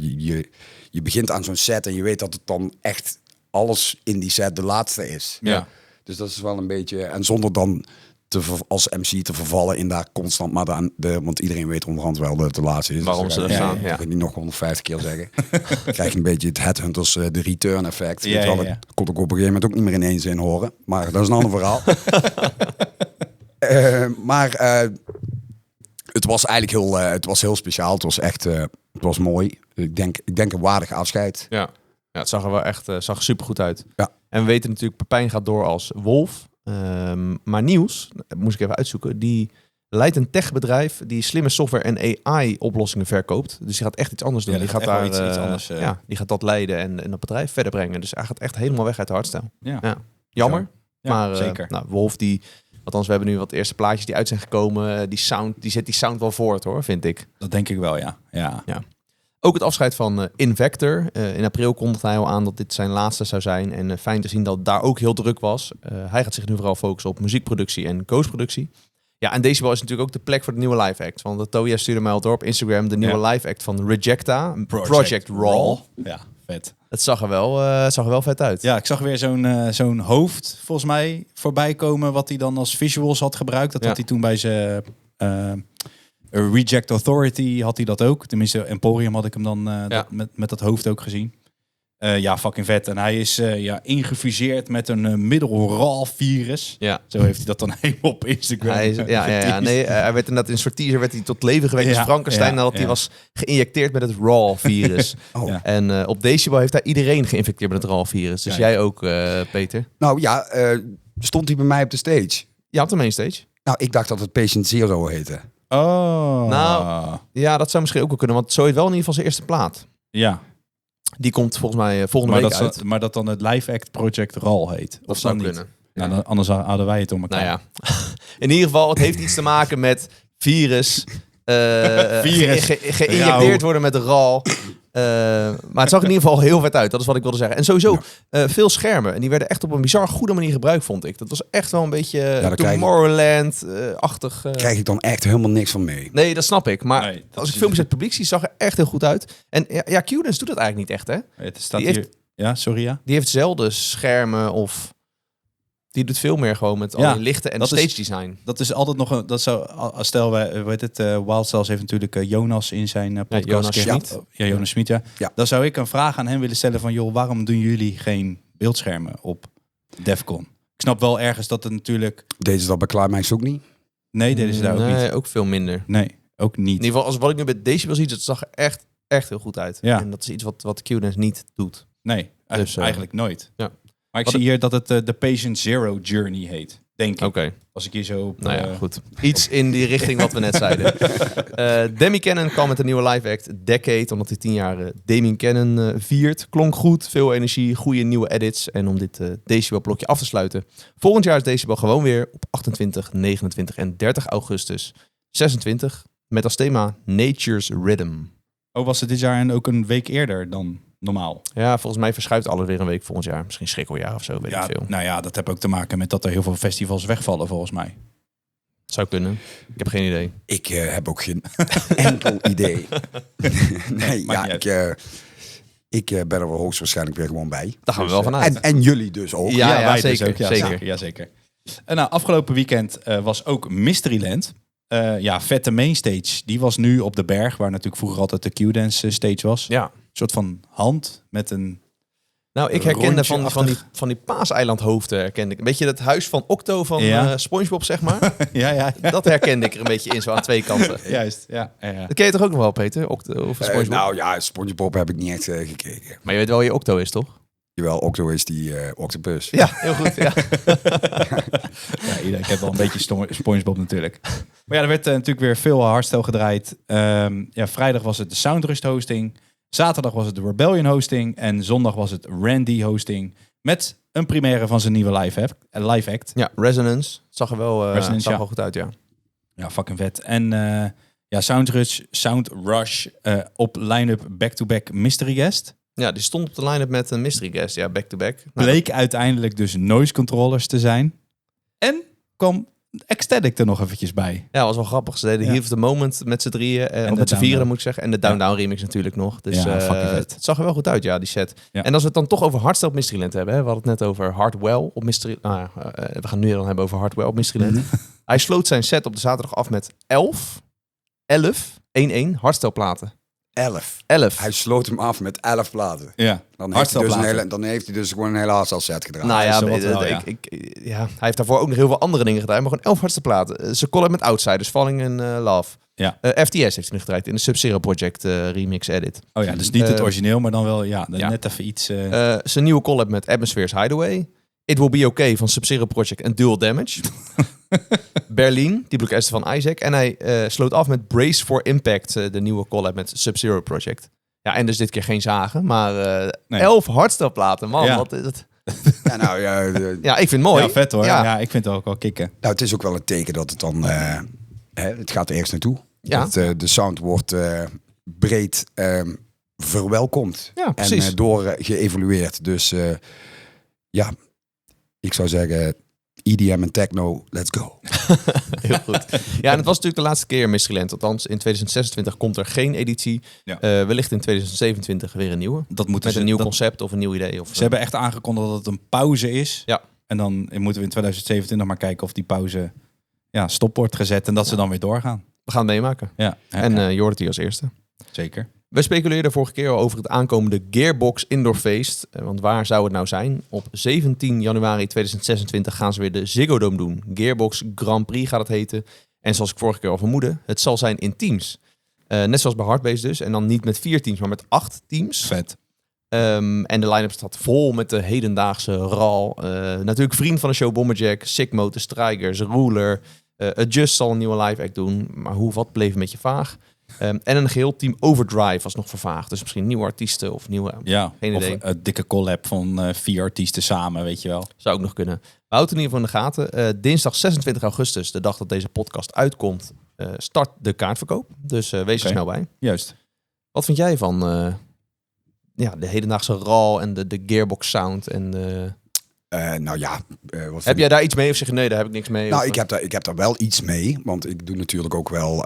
D: je begint aan zo'n set en je weet dat het dan echt alles in die set de laatste is.
C: Ja.
D: Dus dat is wel een beetje... En zonder dan als MC te vervallen in daar constant maar want iedereen weet onderhand wel dat het de laatste is.
B: Waarom
D: dus
B: ze er staan.
D: Ik ga het niet nog 150 keer zeggen. Dan krijg je een beetje het Headhunters, de return effect.
C: Ja,
D: Dat kon ik op een gegeven moment ook niet meer in één zin horen. Maar dat is een ander verhaal. Het was eigenlijk heel speciaal. Het was echt... het was mooi. Ik denk een waardig afscheid.
B: Ja, het zag er wel echt super goed uit.
D: Ja.
B: En we weten natuurlijk, Pepijn gaat door als Wolf. Maar Niels, moest ik even uitzoeken, die leidt een techbedrijf die slimme software en AI-oplossingen verkoopt. Dus die gaat echt iets anders doen.
C: Ja,
B: die
C: dat
B: gaat
C: gaat
B: daar
C: echt wel iets anders,
B: die gaat dat leiden en dat bedrijf verder brengen. Dus hij gaat echt helemaal weg uit de hardstyle.
C: Ja.
B: Jammer.
C: Ja,
B: maar
C: zeker.
B: Nou, Wolf althans, we hebben nu wat eerste plaatjes die uit zijn gekomen. Die zet die sound wel voort hoor, vind ik.
C: Dat denk ik wel, ja.
B: Ook het afscheid van Invector. In april kondigde hij al aan dat dit zijn laatste zou zijn. En fijn te zien dat het daar ook heel druk was. Hij gaat zich nu vooral focussen op muziekproductie en ghostproductie. Ja, en Decibel is natuurlijk ook de plek voor de nieuwe live act. Want Toya stuurde mij al door op Instagram de nieuwe live act van Rejecta. Project Raw.
C: Ja, vet.
B: Het zag er wel vet uit.
C: Ja, ik zag weer zo'n hoofd volgens mij voorbij komen wat hij dan als visuals had gebruikt. Dat had hij toen bij zijn Reject Authority had hij dat ook. Tenminste, Emporium had ik hem dan met dat hoofd ook gezien. Fucking vet. En hij is ingefuseerd met een middel-raw-virus.
B: Ja.
C: Zo heeft hij dat dan helemaal op Instagram.
B: Hij werd inderdaad in een soort teaser tot leven gewekt als Frankenstein nadat hij was geïnjecteerd met het raw-virus.
D: Oh.
B: En op Decibel heeft hij iedereen geïnfecteerd met het raw-virus. Dus jij ook, Peter?
D: Nou ja, stond hij bij mij op de stage?
B: Ja, op de mainstage.
D: Nou, ik dacht dat het Patient Zero heette.
C: Oh.
B: Nou, ja, dat zou misschien ook wel kunnen. Want zo heet wel in ieder geval zijn eerste plaat.
C: Ja.
B: Die komt volgens mij volgende week uit.
C: Maar dat dan het Live Act Project RAL heet.
B: Dat zou kunnen.
C: Nou, dan, anders hadden wij het om elkaar.
B: Nou ja. In ieder geval, het heeft iets te maken met virus. Geïnjecteerd worden met de RAL. Maar het zag in ieder geval heel vet uit. Dat is wat ik wilde zeggen. En sowieso veel schermen. En die werden echt op een bizar goede manier gebruikt, vond ik. Dat was echt wel een beetje Tomorrowland-achtig.
D: Krijg ik dan echt helemaal niks van mee.
B: Nee, dat snap ik. Maar
C: Nee,
B: als ik filmpjes uit het publiek zie, zag er echt heel goed uit. En ja, Q-Dance doet dat eigenlijk niet echt, hè?
C: Het staat
B: Die
C: hier... Ja, sorry, ja.
B: Die heeft zelden schermen of... Die doet veel meer gewoon met al die lichten en stage design.
C: Dat is altijd nog een... Dat zou, stel, Wild Styles heeft natuurlijk Jonas in zijn podcast.
B: Jonas Schmid.
C: Jonas Schmid, ja.
D: Ja.
C: Dan zou ik een vraag aan hem willen stellen van... joh, waarom doen jullie geen beeldschermen op Defcon? Ik snap wel ergens dat het natuurlijk...
D: Deden ze dat bij Climax ook niet?
C: Nee, deden ze daar ook niet.
B: Nee, ook veel minder.
C: Nee, ook niet.
B: In ieder geval, als wat ik nu bij Decibel zie, dat zag er echt heel goed uit.
C: Ja.
B: En dat is iets wat Q-Dance niet doet.
C: Nee,
B: Dus,
C: eigenlijk nooit.
B: Ja.
C: Maar ik zie hier dat het de Patient Zero Journey heet. Denk ik.
B: Oké.
C: Als ik hier zo op...
B: Nou ja, goed. Iets in die richting wat we net zeiden. Demi Cannon kwam met een nieuwe live act, Decade, omdat hij 10 jaar Demi Cannon viert. Klonk goed, veel energie, goede nieuwe edits. En om dit Decibel-blokje af te sluiten. Volgend jaar is Decibel gewoon weer op 28, 29 en 30 augustus 26. Met als thema Nature's Rhythm.
C: Oh, was het dit jaar en ook een week eerder dan normaal?
B: Ja, volgens mij verschuift alles weer een week volgend jaar. Misschien schrikkeljaar of zo, weet ik veel.
C: Nou ja, dat heeft ook te maken met dat er heel veel festivals wegvallen volgens mij.
B: Zou kunnen. Ik heb geen idee.
D: Ik heb ook geen enkel idee. Nee,
C: maakt
D: ja,
C: niet
D: ik ben er wel hoogstwaarschijnlijk weer gewoon bij.
B: Daar gaan we wel vanuit.
D: En jullie dus ook.
B: Ja,
C: wij
B: zeker,
C: dus ook.
B: zeker.
C: Ja, zeker. En nou, afgelopen weekend was ook Mysteryland. Vette mainstage. Die was nu op de berg, waar natuurlijk vroeger altijd de Q-dance stage was.
B: Ja.
C: Een soort van hand met een...
B: Nou, ik herkende
C: Rondje-achtig.
B: van die paaseilandhoofden herkende ik. Weet je, dat huis van Octo van SpongeBob, zeg maar?
C: ja.
B: Dat herkende ik er een beetje in, zo aan twee kanten.
C: Juist, ja.
B: Dat ken je toch ook nog wel, Peter? Octo of SpongeBob?
D: Nou ja, SpongeBob heb ik niet echt gekeken.
B: Maar je weet wel wie Octo is, toch?
D: Jawel, Octo is die octopus.
B: Ja, heel goed. Ja.
C: Ik heb wel een beetje SpongeBob natuurlijk. Maar ja, er werd natuurlijk weer veel hardstyle gedraaid. Vrijdag was het de Soundrust hosting. Zaterdag was het de Rebellion hosting. En zondag was het Randy hosting. Met een première van zijn nieuwe live act.
B: Ja, Resonance. Het zag er wel,
C: Resonance,
B: wel goed uit, ja.
C: Ja, fucking vet. En Sound Rush op line-up back-to-back mystery guest.
B: Ja, die stond op de line-up met een mystery guest. Ja, back-to-back.
C: Bleek uiteindelijk dus noise controllers te zijn. En kwam Ecstatic er nog eventjes bij.
B: Ja, was wel grappig. Ze deden
C: Ja.
B: Heat of the Moment met z'n drieën.
C: En
B: Of
C: de
B: met z'n vieren,
C: Down
B: dan moet ik zeggen. En de Down Down remix natuurlijk nog. Dus
C: Ja, fucking vet.
B: het zag er wel goed uit, ja, die set.
C: Ja.
B: En als we het dan toch over Hardstyle op Mysteryland hebben. Hè, we hadden het net over Hardwell op Mysteryland. We gaan nu dan hebben over Hardwell op Mysteryland. Hij sloot zijn set op de zaterdag af met 11, 1-1 Hardstyle platen.
D: 11.
B: 11.
D: Hij sloot hem af met 11 platen.
C: Ja,
D: Dan heeft hij dus gewoon een hele hardstyle set gedraaid.
B: Nou ja,
C: zowat wel, ja.
B: Hij heeft daarvoor ook nog heel veel andere dingen gedaan. Maar gewoon 11 hardste platen. Ze collab met Outsiders, Falling in Love.
C: Ja.
B: FTS heeft hij nu gedraaid in de Sub-Zero Project remix edit.
C: Oh ja, dus niet het origineel, maar dan wel net even iets...
B: Zijn nieuwe collab met Atmosphere's Hideaway. It Will Be Okay van Sub-Zero Project en Dual Damage. Berlin, die Blue Esther van Isaac. En hij sloot af met Brace for Impact, de nieuwe collab met Sub-Zero Project. Ja, en dus dit keer geen zagen, maar 11 hardstyle platen, man.
C: Ja.
B: Wat is het?
D: Ja, nou,
B: Ja, ik vind het mooi.
C: Ja, vet hoor.
B: Ja.
C: Ja, ik vind het ook wel kicken.
D: nou, het is ook wel een teken dat het dan... het gaat ergens naartoe.
B: Ja.
D: Dat, de sound wordt breed verwelkomd.
B: Ja, precies.
D: En door geëvolueerd. Dus ja, ik zou zeggen... EDM en techno, let's go.
B: Heel goed. Ja, en het was natuurlijk de laatste keer Mysteryland. Althans, in 2026 komt er geen editie.
C: Ja.
B: Wellicht in 2027 weer een nieuwe.
C: Dat moeten
B: Met een nieuw concept of een nieuw idee. Of,
C: Ze hebben echt aangekondigd dat het een pauze is.
B: Ja.
C: En dan moeten we in 2027 maar kijken of die pauze stop wordt gezet. En dat ze dan weer doorgaan.
B: we gaan het meemaken.
C: Ja.
B: En je hoort het hier als eerste.
C: Zeker.
B: We speculeerden vorige keer al over het aankomende Gearbox Indoor Feest. Want waar zou het nou zijn? Op 17 januari 2026 gaan ze weer de Ziggo Dome doen. Gearbox Grand Prix gaat het heten. En zoals ik vorige keer al vermoedde, het zal zijn in teams. Net zoals bij Hardbase dus. En dan niet met 4 teams, maar met 8 teams.
C: Vet.
B: En de line-up staat vol met de hedendaagse RAL. Natuurlijk vriend van de show Bomberjack, Sickmo, de Strikers, Ruler. Adjust zal een nieuwe live act doen. Maar hoe wat bleef een beetje vaag. En een geheel team Overdrive was nog vervaagd. Dus misschien nieuwe artiesten of nieuwe...
C: Ja,
B: Geen
C: of
B: idee.
C: een dikke collab van 4 artiesten samen, weet je wel.
B: Zou ook nog kunnen. We houden in ieder geval in de gaten. Dinsdag 26 augustus, de dag dat deze podcast uitkomt, start de kaartverkoop. Dus wees er snel bij.
C: Juist.
B: Wat vind jij van de hedendaagse RAL en de Gearbox sound? En
D: Nou ja,
B: heb jij daar iets mee of zeg je nee, daar heb ik niks mee?
D: Nou,
B: Of,
D: ik heb daar wel iets mee. Want ik doe natuurlijk ook wel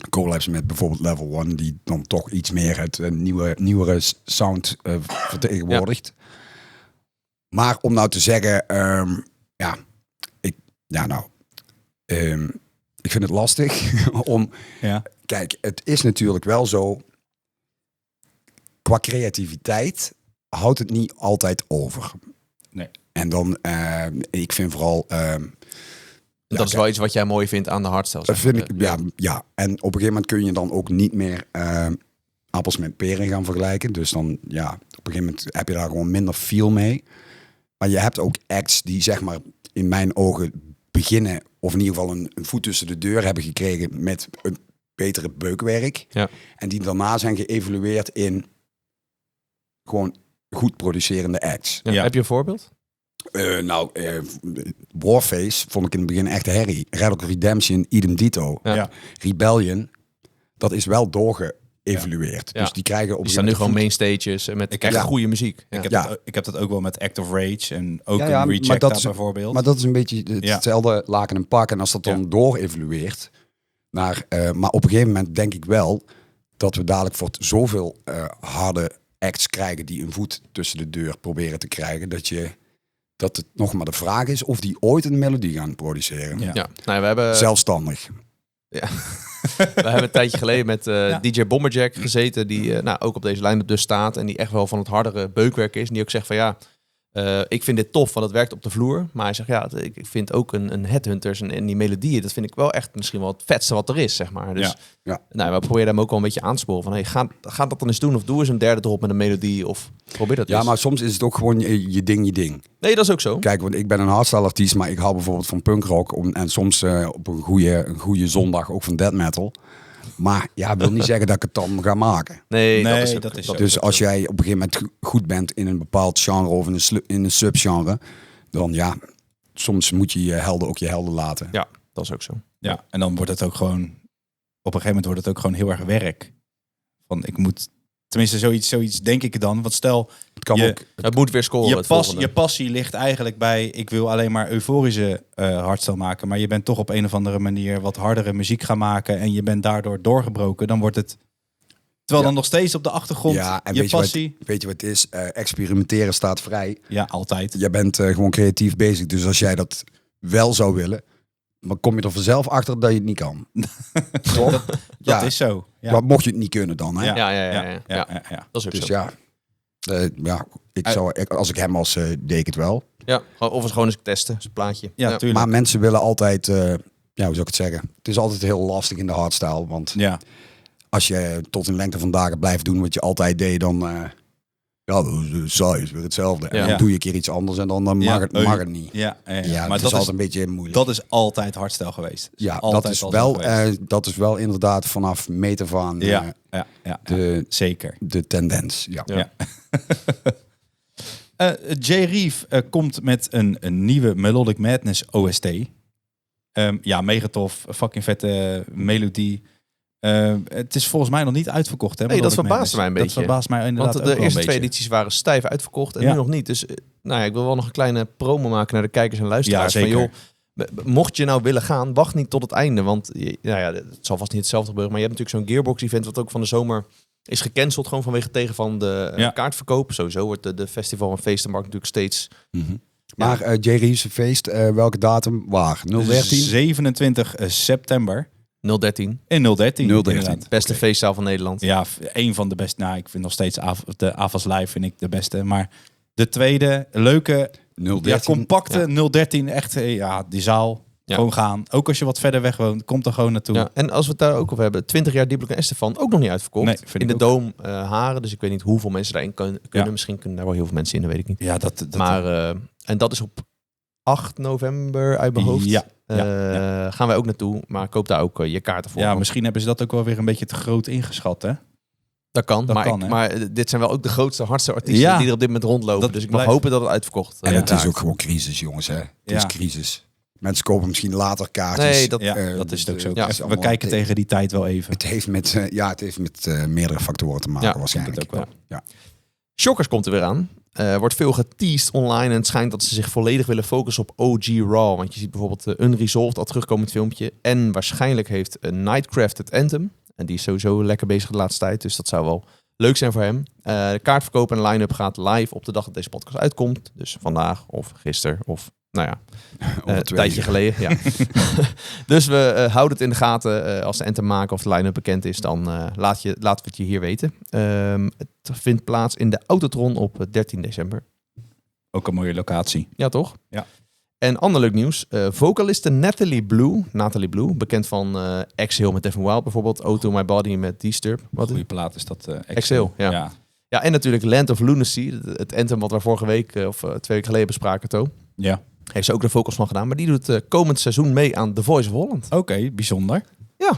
D: collabs met bijvoorbeeld Level 1. Die dan toch iets meer het nieuwere sound vertegenwoordigt. Ja. Maar om nou te zeggen... ik vind het lastig om...
C: Ja.
D: Kijk, het is natuurlijk wel zo... Qua creativiteit houdt het niet altijd over.
C: Nee.
D: En dan, ik vind vooral...
B: dat is wel iets wat jij mooi vindt aan de hardstyle.
D: Dat vind ik, ja. En op een gegeven moment kun je dan ook niet meer appels met peren gaan vergelijken. Dus dan, ja, op een gegeven moment heb je daar gewoon minder feel mee. Maar je hebt ook acts die, zeg maar, in mijn ogen beginnen, of in ieder geval een voet tussen de deur hebben gekregen met een betere beukwerk.
B: Ja.
D: En die daarna zijn geëvalueerd in gewoon goed producerende acts.
B: Ja.
C: Ja.
B: Heb je een voorbeeld?
D: Warface vond ik in het begin echt herrie. Red Dead Redemption, idem dito.
B: Ja.
C: Ja.
D: Rebellion, dat is wel doorgeëvalueerd.
B: Ja.
D: Dus die krijgen op
B: Die staan nu gewoon
D: goed-
B: main stages met
C: Ik
B: echt
D: heb-
B: goede muziek. Ja.
C: Ik heb dat ook wel met Act of Rage en ook
D: Ja, ja,
C: een
D: maar
C: Rejecta
D: dat is-
C: bijvoorbeeld.
D: Maar dat is een beetje
C: Ja.
D: hetzelfde laken en pak. En als dat dan
C: Ja.
D: door-evalueert naar... maar op een gegeven moment denk ik wel dat we dadelijk voor zoveel harde acts krijgen die een voet tussen de deur proberen te krijgen, dat het nog maar de vraag is of die ooit een melodie gaan produceren.
C: Ja.
B: Ja. Nou, we hebben...
D: Zelfstandig.
B: We hebben een tijdje geleden met DJ Bomberjack gezeten, die ook op deze line-up dus staat en die echt wel van het hardere beukwerk is. En die ook zegt van ja, ik vind dit tof, want het werkt op de vloer. Maar hij zegt ja, ik vind ook een Headhunters en die melodieën, dat vind ik wel echt misschien wel het vetste wat er is, zeg maar. Dus
D: Ja.
B: Nou, we proberen hem ook wel een beetje aan te sporen van hey, ga dat dan eens doen of doe eens een derde drop met een melodie of probeer dat
D: Ja,
B: eens.
D: maar soms is het ook gewoon je ding.
B: Nee, dat is ook zo.
D: Kijk, want ik ben een hardstyle artiest, maar ik hou bijvoorbeeld van punkrock en soms op een goede zondag ook van death metal. Maar ja, wil niet zeggen dat ik het dan ga maken.
B: Nee,
C: Nee,
B: dat is ook,
C: dat is
B: dat
C: zo.
D: Dus
B: ook
D: als
B: zo.
D: jij op een gegeven moment goed bent in een bepaald genre of in een subgenre, dan ja, soms moet je je helden laten.
B: Ja, dat is ook zo.
C: Ja, en dan wordt het ook gewoon... Op een gegeven moment wordt het ook gewoon heel erg werk. Van ik moet... Tenminste, zoiets denk ik dan. Want stel,
D: Het kan
C: Je-
D: ook.
B: Het moet weer scoren. het volgende.
C: je passie ligt eigenlijk bij... Ik wil alleen maar euforische hardstyle maken. Maar je bent toch op een of andere manier wat hardere muziek gaan maken. En je bent daardoor doorgebroken. Dan wordt het... Terwijl dan nog steeds op de achtergrond
D: Ja, en
C: je
D: weet je,
C: passie...
D: weet je wat het is? Experimenteren staat vrij.
C: Ja, altijd.
D: Je bent gewoon creatief bezig. Dus als jij dat wel zou willen, dan kom je er vanzelf achter dat je het niet kan. Toch?
C: Dat
D: Ja.
C: is zo. Ja.
D: Maar mocht je het niet kunnen dan, hè?
B: Ja. Dat is ook
D: Dus
B: zo.
D: ja, als ik hem was, deed ik het wel.
B: Ja, of eens gewoon eens testen, eens een plaatje.
C: Ja, tuurlijk.
D: Maar mensen willen altijd, hoe zou ik het zeggen? Het is altijd heel lastig in de hardstyle. Want
C: Ja.
D: als je tot een lengte van dagen blijft doen wat je altijd deed, dan dat is saai, is weer hetzelfde. En
B: Ja.
D: dan doe je een keer iets anders en dan mag het niet.
C: Ja,
D: Ja,
C: maar
D: het is altijd een beetje moeilijk.
C: dat is altijd hardstyle geweest.
D: Ja,
C: altijd
D: dat is,
C: al zo
D: wel,
C: geweest.
D: dat is wel inderdaad vanaf meter van
C: ja, zeker.
D: de tendens. Ja.
B: Ja.
C: Jay Reeve komt met een nieuwe Melodic Madness OST. Mega tof. Fucking vette melodie. Het is volgens mij nog niet uitverkocht. Hè,
B: Nee, dat
C: Melodic
B: verbaasde mij een
C: Madness.
B: beetje.
C: Dat verbaast mij inderdaad
B: Want
C: ook
B: de
C: wel
B: eerste
C: een
B: twee
C: beetje.
B: edities waren stijf uitverkocht en
C: Ja.
B: nu nog niet. Dus ik wil wel nog een kleine promo maken naar de kijkers en luisteraars.
C: Ja, zeker.
B: Van, joh, mocht je nou willen gaan, wacht niet tot het einde. Want het zal vast niet hetzelfde gebeuren. Maar je hebt natuurlijk zo'n Gearbox-event wat ook van de zomer is gecanceld. Gewoon vanwege tegen van de kaartverkoop. Sowieso wordt de festival en feestenmarkt natuurlijk steeds...
D: Mhm. Maar Jay Reeves feest, welke datum? Waar? 013?
C: 27 september
B: 013.
C: in 013.
D: 013.
C: inderdaad.
B: Beste feestzaal van Nederland.
C: Ja, een van de beste. Nou, ik vind nog steeds de AFAS Live vind ik de beste. Maar de tweede, leuke,
D: 013.
C: compacte 013. Echt, die zaal.
B: Ja.
C: Gewoon gaan. Ook als je wat verder weg woont, komt er gewoon naartoe.
B: Ja, en als we het daar ook over hebben, 20 jaar Dieblok en Estefan, ook nog niet uitverkocht.
C: Nee, vind
B: in
C: ik
B: de
C: ook.
B: Dome Haren, dus ik weet niet hoeveel mensen daarin kunnen.
C: Ja.
B: Misschien kunnen daar wel heel veel mensen in, dat weet ik niet.
C: Ja, dat
B: Maar, en dat is op 8 november uit mijn hoofd.
C: Ja,
B: Gaan wij ook naartoe, maar koop daar ook je kaarten voor.
C: ja,
B: Want
C: misschien hebben ze dat ook wel weer een beetje te groot ingeschat, hè?
B: dat kan,
C: dat
B: maar,
C: kan, hè?
B: maar dit zijn wel ook de grootste, hardste artiesten
C: Ja.
B: die er op dit moment rondlopen.
C: Dat
B: Dus ik mag
C: blijft-
B: hopen dat het uitverkocht
D: En het is
B: raakt.
D: ook gewoon crisis, jongens. Hè? Het is
C: Ja.
D: crisis. Mensen kopen misschien later kaartjes.
B: Nee, dat,
C: Ja, dat is het ook zo.
B: Ja,
C: We kijken tegen die tijd wel even.
D: Het heeft met meerdere factoren te maken
B: Ja,
D: waarschijnlijk.
C: ik denk het ook
D: Ja.
B: Shockers komt er weer aan. Wordt veel geteased online en het schijnt dat ze zich volledig willen focussen op OG Raw. Want je ziet bijvoorbeeld Unresolved, al terugkomend filmpje. En waarschijnlijk heeft Nightcraft het Anthem. En die is sowieso lekker bezig de laatste tijd. Dus dat zou wel leuk zijn voor hem. De kaartverkoop en line-up gaat live op de dag dat deze podcast uitkomt. Dus vandaag of gisteren of een tijdje geleden. Ja. Dus we houden het in de gaten. Als de Anthem maken of de line-up bekend is, dan laten we het je hier weten. Het vindt plaats in de Autotron op 13 december.
C: Ook een mooie locatie.
B: Ja, toch?
C: Ja.
B: En ander leuk nieuws. Vocaliste Natalie Blue, bekend van Exhale met Devin Wild bijvoorbeeld. O To My Body met Disturb. Wat
C: Goeie plaat is dat.
B: Exhale, ja. Ja, en natuurlijk Land of Lunacy. Het anthem wat we vorige week of 2 weken geleden bespraken, To.
C: Ja.
B: Heeft ze ook de vocals van gedaan. Maar die doet komend seizoen mee aan The Voice of Holland.
C: Oké, bijzonder.
B: Ja,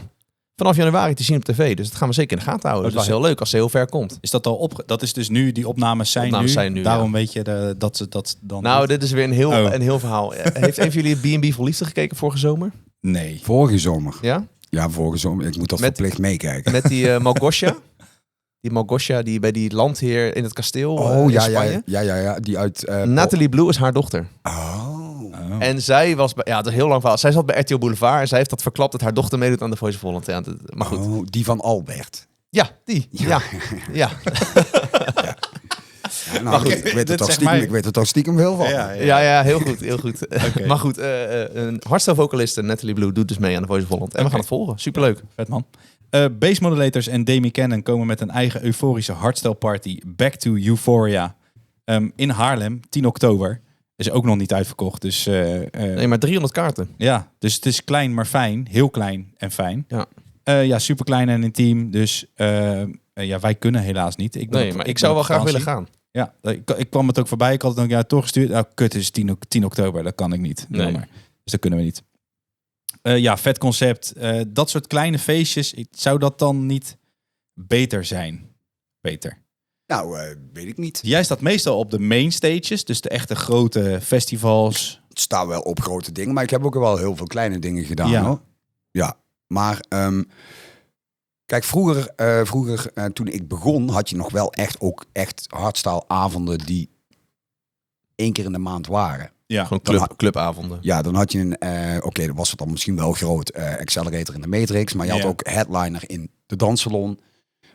B: vanaf januari te zien op tv. Dus dat gaan we zeker in de gaten houden.
C: Oh,
B: Dat is wel heel leuk als ze heel ver komt.
C: Is dat al dat is dus nu, die opnames zijn nu. Daarom weet je dat ze dat dan...
B: Nou, dit is weer een heel verhaal. Heeft een van jullie B&B Vol Liefde gekeken vorige zomer?
C: Nee.
D: Vorige zomer.
B: Ja?
D: Ja, vorige zomer. Ik moet dat verplicht meekijken.
B: Met die Malgosia. Die Malgosia die bij die landheer in het kasteel in Spanje.
D: Ja. Die uit...
B: Natalie Blue is haar dochter.
D: Oh.
B: En zij was... dat is heel lang verhaal. Zij zat bij RTL Boulevard en zij heeft dat verklapt dat haar dochter meedoet aan The Voice of Holland. Ja, maar goed.
D: Oh, die van Albert.
B: Ja, die. Ja.
D: Ja, nou,
B: goed,
D: ik weet er toch stiekem veel van.
B: Ja, heel goed. Heel goed.
C: Okay.
B: Maar goed, een hardstyle-vocaliste, Natalie Blue, doet dus mee aan The Voice of Holland. En we gaan het volgen. Superleuk.
C: Vet man. Bass Modulators en Demi Cannon komen met een eigen euforische hardstyle party. Back to Euphoria. In Haarlem, 10 oktober. Is ook nog niet uitverkocht. Dus,
B: nee, maar 300 kaarten.
C: Ja, dus het is klein maar fijn. Heel klein en fijn.
B: Ja,
C: super klein en intiem. Dus wij kunnen helaas niet.
B: Ik zou wel graag willen gaan.
C: Ja, ik kwam het ook voorbij. Ik had het ook toegestuurd. Nou, kut, het is 10 oktober. Dat kan ik niet.
B: Nee.
C: Dus dat kunnen we niet. Vet concept. Dat soort kleine feestjes. Zou dat dan niet beter zijn? Peter?
D: Nou, weet ik niet.
C: Jij staat meestal op de main stages. Dus de echte grote festivals.
D: Het staat wel op grote dingen. Maar ik heb ook wel heel veel kleine dingen gedaan.
C: Ja.
D: Hoor. Ja, maar... Kijk, vroeger toen ik begon, had je nog wel echt hardstyle avonden die 1 keer in de maand waren.
C: Ja,
B: gewoon clubavonden.
D: Ja, dan had je dan was het dan misschien wel groot, Accelerator in de Matrix, maar je had ook Headliner in de Danssalon.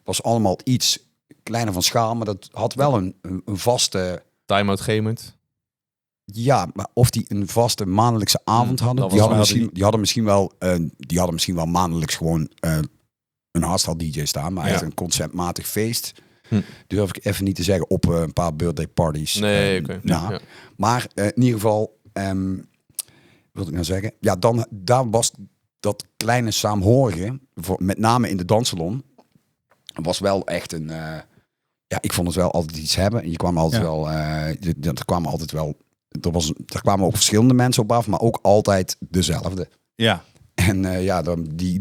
D: Was allemaal iets kleiner van schaal, maar dat had wel een vaste...
B: Time-out Gamert.
D: Ja, maar of die een vaste maandelijkse avond hadden, die hadden misschien wel maandelijks gewoon... een hardstyle DJ staan, maar echt een conceptmatig feest. Durf ik even niet te zeggen op een paar birthday parties.
B: Nee, oké.
D: Ja. Maar in ieder geval, wat wil ik nou zeggen? Ja, daar was dat kleine saamhorige, met name in de danssalon, was wel echt een... ik vond het wel altijd iets hebben. Je kwam altijd er kwamen ook verschillende mensen op af, maar ook altijd dezelfde.
C: Ja.
D: En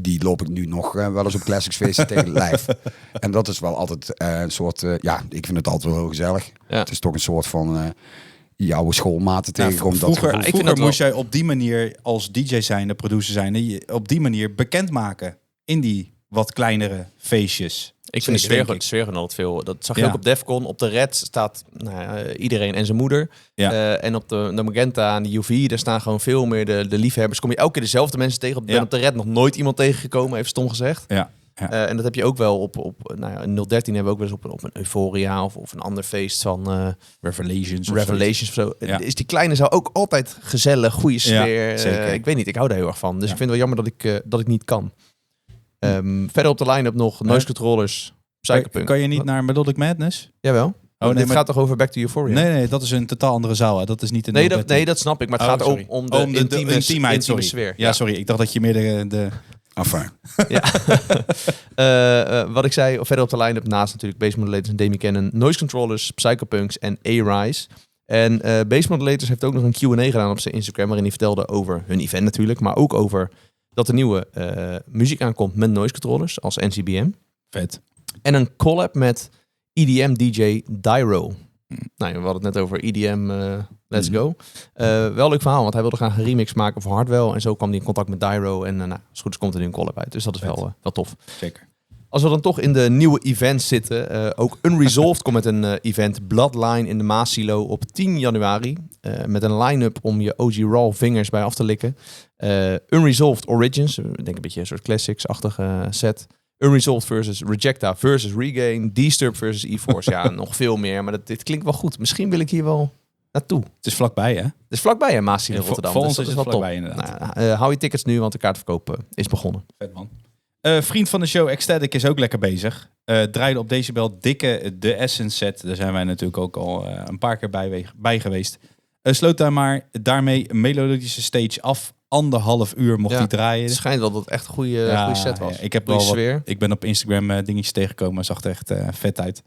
D: die loop ik nu nog wel eens op Classics feesten tegen het lijf. En dat is wel altijd een soort... ik vind het altijd wel heel gezellig.
B: Ja.
D: Het is toch een soort van jouw schoolmaten tegenkomt.
C: Vroeger moest jij op die manier als DJ zijnde, producer zijnde, op die manier bekendmaken in die wat kleinere feestjes.
B: Ik vind de sfeer gewoon altijd veel. Dat zag je ook op Defcon. Op de Red staat iedereen en zijn moeder.
C: Ja.
B: En op de Magenta en de UV, daar staan gewoon veel meer de liefhebbers. Kom je elke keer dezelfde mensen tegen. Ben op de Red nog nooit iemand tegengekomen, even stom gezegd.
C: Ja.
B: En dat heb je ook wel op 013 hebben we ook wel eens op een Euphoria of een ander feest van
C: Revelations
B: of zo.
C: Ja.
B: Is die kleine zou ook altijd gezellig, goede sfeer.
C: Zeker.
B: Ik weet niet, ik hou daar heel erg van. Dus ik vind het wel jammer dat ik niet kan. Verder op de line-up nog Noise Controllers, Psychopunk.
C: Kan je niet naar Melodic Madness?
B: Jawel. Dit gaat toch over Back to Euphoria?
C: Nee, dat is een totaal andere zaal. Hè. Dat is niet een
B: dat snap ik. Maar het gaat ook om de intieme sfeer.
C: Ja, sorry. Ik dacht dat je meer de...
D: Enfin.
B: Wat ik zei, verder op de line-up naast natuurlijk Bass Modulators en Demi Cannon, Noise Controllers, Psychopunks en A-Rise. En Bass Modulators heeft ook nog een Q&A gedaan op zijn Instagram, waarin hij vertelde over hun event natuurlijk, maar ook over dat er nieuwe muziek aankomt met Noise Controllers als NCBM.
C: Vet.
B: En een collab met EDM-DJ Dyro. Nou, we hadden het net over EDM, let's go. Wel leuk verhaal, want hij wilde graag een remix maken voor Hardwell. En zo kwam hij in contact met Dyro. En als het goed is komt er nu een collab uit. Dus dat is wel tof.
C: Zeker.
B: Als we dan toch in de nieuwe events zitten. Ook Unresolved komt met een event. Bloodline in de Maasilo op 10 januari. Met een line-up om je OG Raw vingers bij af te likken. Unresolved Origins. Ik denk een beetje een soort classics-achtige set. Unresolved versus Rejecta versus Regain. Disturb versus E-Force. Ja, nog veel meer. Maar dit klinkt wel goed. Misschien wil ik hier wel naartoe.
C: Het is vlakbij, hè?
B: Het is vlakbij, hè, Maasilo in Rotterdam.
C: Voor ons
B: dus
C: is
B: dat
C: het
B: wel
C: vlakbij,
B: top.
C: inderdaad.
B: Nou, hou je tickets nu, want de kaartverkoop is begonnen.
C: Vet, man. Vriend van de show, Ecstatic, is ook lekker bezig. Draaide op Decibel dikke The Essence set. Daar zijn wij natuurlijk ook al een paar keer bij geweest. Sloot daarmee een melodische stage af. 1,5 uur mocht hij draaien.
B: Het schijnt wel dat het echt een goede set was.
C: Ik heb
B: goede
C: wel
B: sfeer.
C: Ik ben op Instagram dingetjes tegengekomen. Zag er echt vet uit.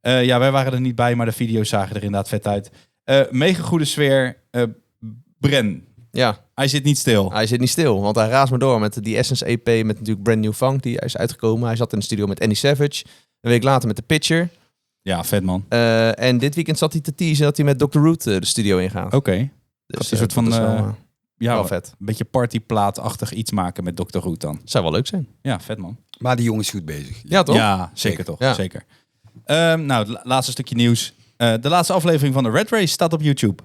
C: Wij waren er niet bij, maar de video's zagen er inderdaad vet uit. Mega goede sfeer. Bren.
B: Ja.
C: Hij zit niet stil.
B: Hij zit niet stil, want hij raast maar door met die Essence EP met natuurlijk Brand New Funk. Die is uitgekomen. Hij zat in de studio met Andy Savage. Een week later met The Pitcher.
C: Ja, vet man.
B: En dit weekend zat hij te teasen dat hij met Dr. Root de studio ingaat.
C: Oké.
B: Dus
C: een soort van...
B: dat is wel vet.
C: Een beetje partyplaatachtig iets maken met Dr. Root dan.
B: Zou wel leuk zijn.
C: Ja, vet man.
D: Maar die jongen is goed bezig.
B: Ja, toch?
C: Ja, zeker toch.
B: Ja.
C: Zeker. Het laatste stukje nieuws. De laatste aflevering van de Red Race staat op YouTube.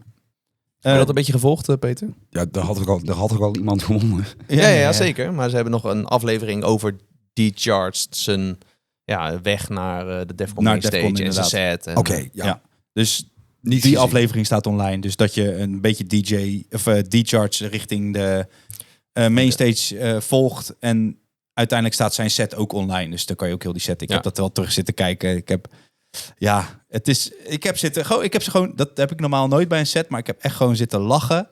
B: Heb je dat een beetje gevolgd, Peter?
D: Ja, daar had er al iemand gewonnen.
B: Ja, zeker. Maar ze hebben nog een aflevering over D-Charged zijn weg naar de Defcon
C: Naar
B: main
C: Defcon,
B: stage en zijn
C: inderdaad.
B: set. En,
D: Oké,
C: Ja. Dus
D: Niet
C: die
D: gezien.
C: aflevering staat online. Dus dat je een beetje D-Charge richting de mainstage volgt. En uiteindelijk staat zijn set ook online. Dus dan kan je ook heel die set. Ik heb dat wel terug zitten kijken. Ik heb ze gewoon, dat heb ik normaal nooit bij een set. Maar ik heb echt gewoon zitten lachen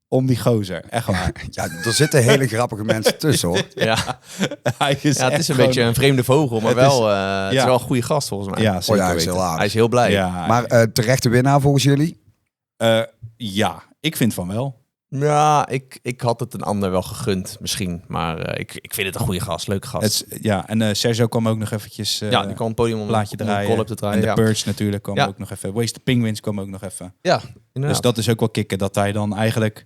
C: om die gozer. Echt waar.
D: Ja, er zitten hele grappige mensen tussen, hoor.
B: Ja.
C: Hij is
B: Het
C: echt
B: is een
C: gewoon-
B: beetje een vreemde vogel, maar
C: Het
B: wel,
C: is-
B: het is wel een goede gast volgens mij.
C: Ja, zeker
D: ja, hij is
C: weten.
D: heel aardig.
B: Hij is heel blij.
C: Ja,
D: Maar terechte winnaar volgens jullie?
C: ja, ik vind van wel.
B: Ja, ik had het een ander wel gegund misschien. Maar ik vind het een goede gast, leuke gast.
C: En Sergio kwam ook nog eventjes
B: die kan een podium om
C: plaatje
B: om
C: draaien.
B: een call-up te draaien.
C: En de
B: Ja.
C: Purge natuurlijk kwam
B: Ja.
C: ook nog even. Waste the Penguins kwam ook nog even.
B: Ja, inderdaad.
C: Dus dat is ook wel kicken dat hij dan eigenlijk...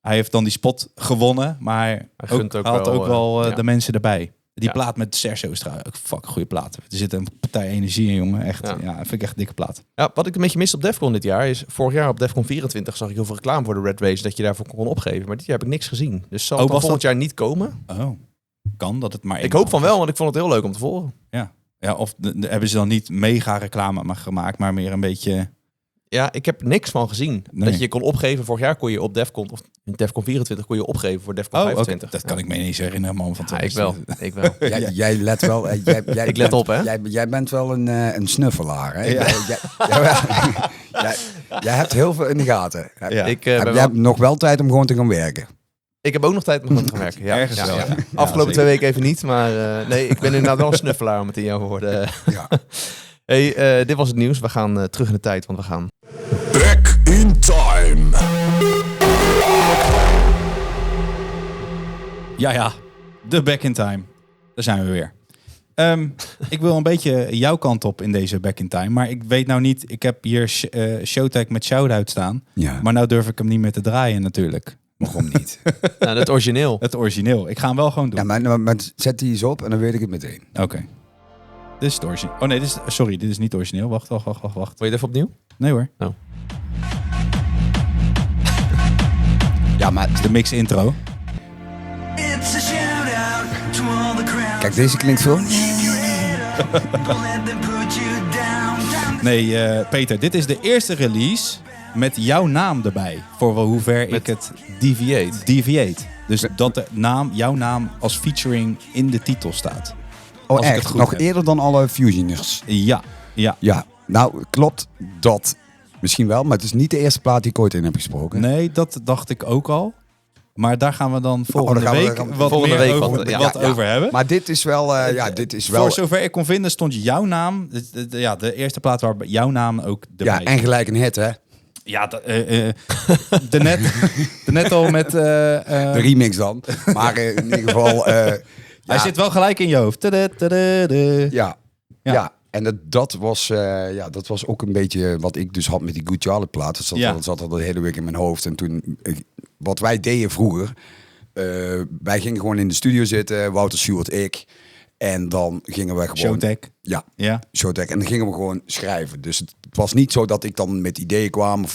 C: Hij heeft dan die spot gewonnen, maar hij
B: gunt ook
C: had
B: wel,
C: ook wel
B: ja.
C: de mensen erbij. Die
B: Ja.
C: plaat met Sergio is trouwens ook fucking goede plaat. Er zit een partij energie in, jongen. Echt,
B: Ja.
C: vind ik echt een dikke plaat.
B: Ja, wat ik een beetje mis op Defcon dit jaar is... Vorig jaar op Defcon 24 zag ik heel veel reclame voor de Red Race... dat je daarvoor kon opgeven. Maar dit jaar heb ik niks gezien. Dus zal het dan
C: was
B: volgend jaar niet komen?
C: Oh, kan dat het maar...
B: Ik hoop van wel, want ik vond het heel leuk om te volgen.
C: Ja, of hebben ze dan niet mega reclame maar gemaakt, maar meer een beetje...
B: Ja, ik heb niks van gezien.
C: Nee.
B: Dat je kon opgeven. Vorig jaar kon je op Defcon... of in Defcon 24 kon je opgeven voor Defcon 25.
C: Dat kan ik me ineens herinneren, man. Van
B: Ja, ik wel. Ik wel.
D: Jij let wel.
B: Ik let op, hè?
D: Jij bent wel een snuffelaar, hè?
C: Ja.
D: Jij hebt heel veel in de gaten.
C: Ja.
B: Ik,
D: Jij
B: ben
D: hebt
B: wel-
D: nog wel tijd om gewoon te gaan werken.
B: ik heb ook nog tijd om aan te gaan werken. Ja,
C: Ergens wel, ja.
B: Afgelopen
C: Ja,
B: 2 weken even niet. Maar nee, ik ben inderdaad wel een snuffelaar om het in jouw woorden.
D: Ja.
B: Hey, dit was het nieuws. We gaan terug in de tijd, want we gaan...
A: Back in time.
C: Ja, de Back in Time. Daar zijn we weer. Ik wil een beetje jouw kant op in deze Back in Time. Maar ik weet nou niet... Ik heb hier Showtech met Shoutout staan.
D: Ja.
C: Maar nou durf ik hem niet meer te draaien natuurlijk.
D: Waarom niet?
B: Nou, het origineel.
C: Het origineel. Ik ga hem wel gewoon doen.
D: Ja, maar zet die eens op en dan weet ik het meteen.
C: Oké. Dit is het origineel. Oh nee, dit is niet origineel. Wacht.
B: Wil je het even opnieuw?
C: Nee hoor.
D: Ja, maar
C: De mix intro.
F: It's a shout-out to all the crowd.
D: kijk, deze klinkt veel.
F: Don't let them put you down.
C: Nee, Peter, dit is de eerste release met jouw naam erbij. Voor hoe ver ik het deviate. Dus dat jouw naam als featuring in de titel staat.
D: Oh,
C: Als ik het
D: echt?
C: goed
D: Nog
C: heb.
D: eerder dan alle Fusioners.
C: Ja.
D: Ja, nou klopt dat misschien wel, maar het is niet de eerste plaat die ik ooit in heb gesproken.
C: Nee, dat dacht ik ook al. Maar daar gaan we dan volgende
D: gaan we-
C: week
D: gaan we-
C: wat
B: volgende
C: meer
B: week
C: over,
B: wat- ja,
C: wat
D: ja.
C: over hebben.
D: Maar dit is wel, dit is wel.
C: Voor zover ik kon vinden stond jouw naam. De eerste plaat waar jouw naam ook erbij
D: Ja, en gelijk een hit, hè?
C: Ja, de net al met...
D: De remix dan. Maar in ieder geval.
C: Hij zit wel gelijk in je hoofd. Tudu.
D: Ja.
C: Ja.
D: Ja. En dat was ook een beetje wat ik dus had met die Good Charlotte plaat. Dat zat al de hele week in mijn hoofd. En toen, wat wij deden vroeger, wij gingen gewoon in de studio zitten, Wouter, Stuart, ik. En dan gingen we gewoon...
C: Showtech.
D: Ja, Showtech. En dan gingen we gewoon schrijven. Dus het was niet zo dat ik dan met ideeën kwam.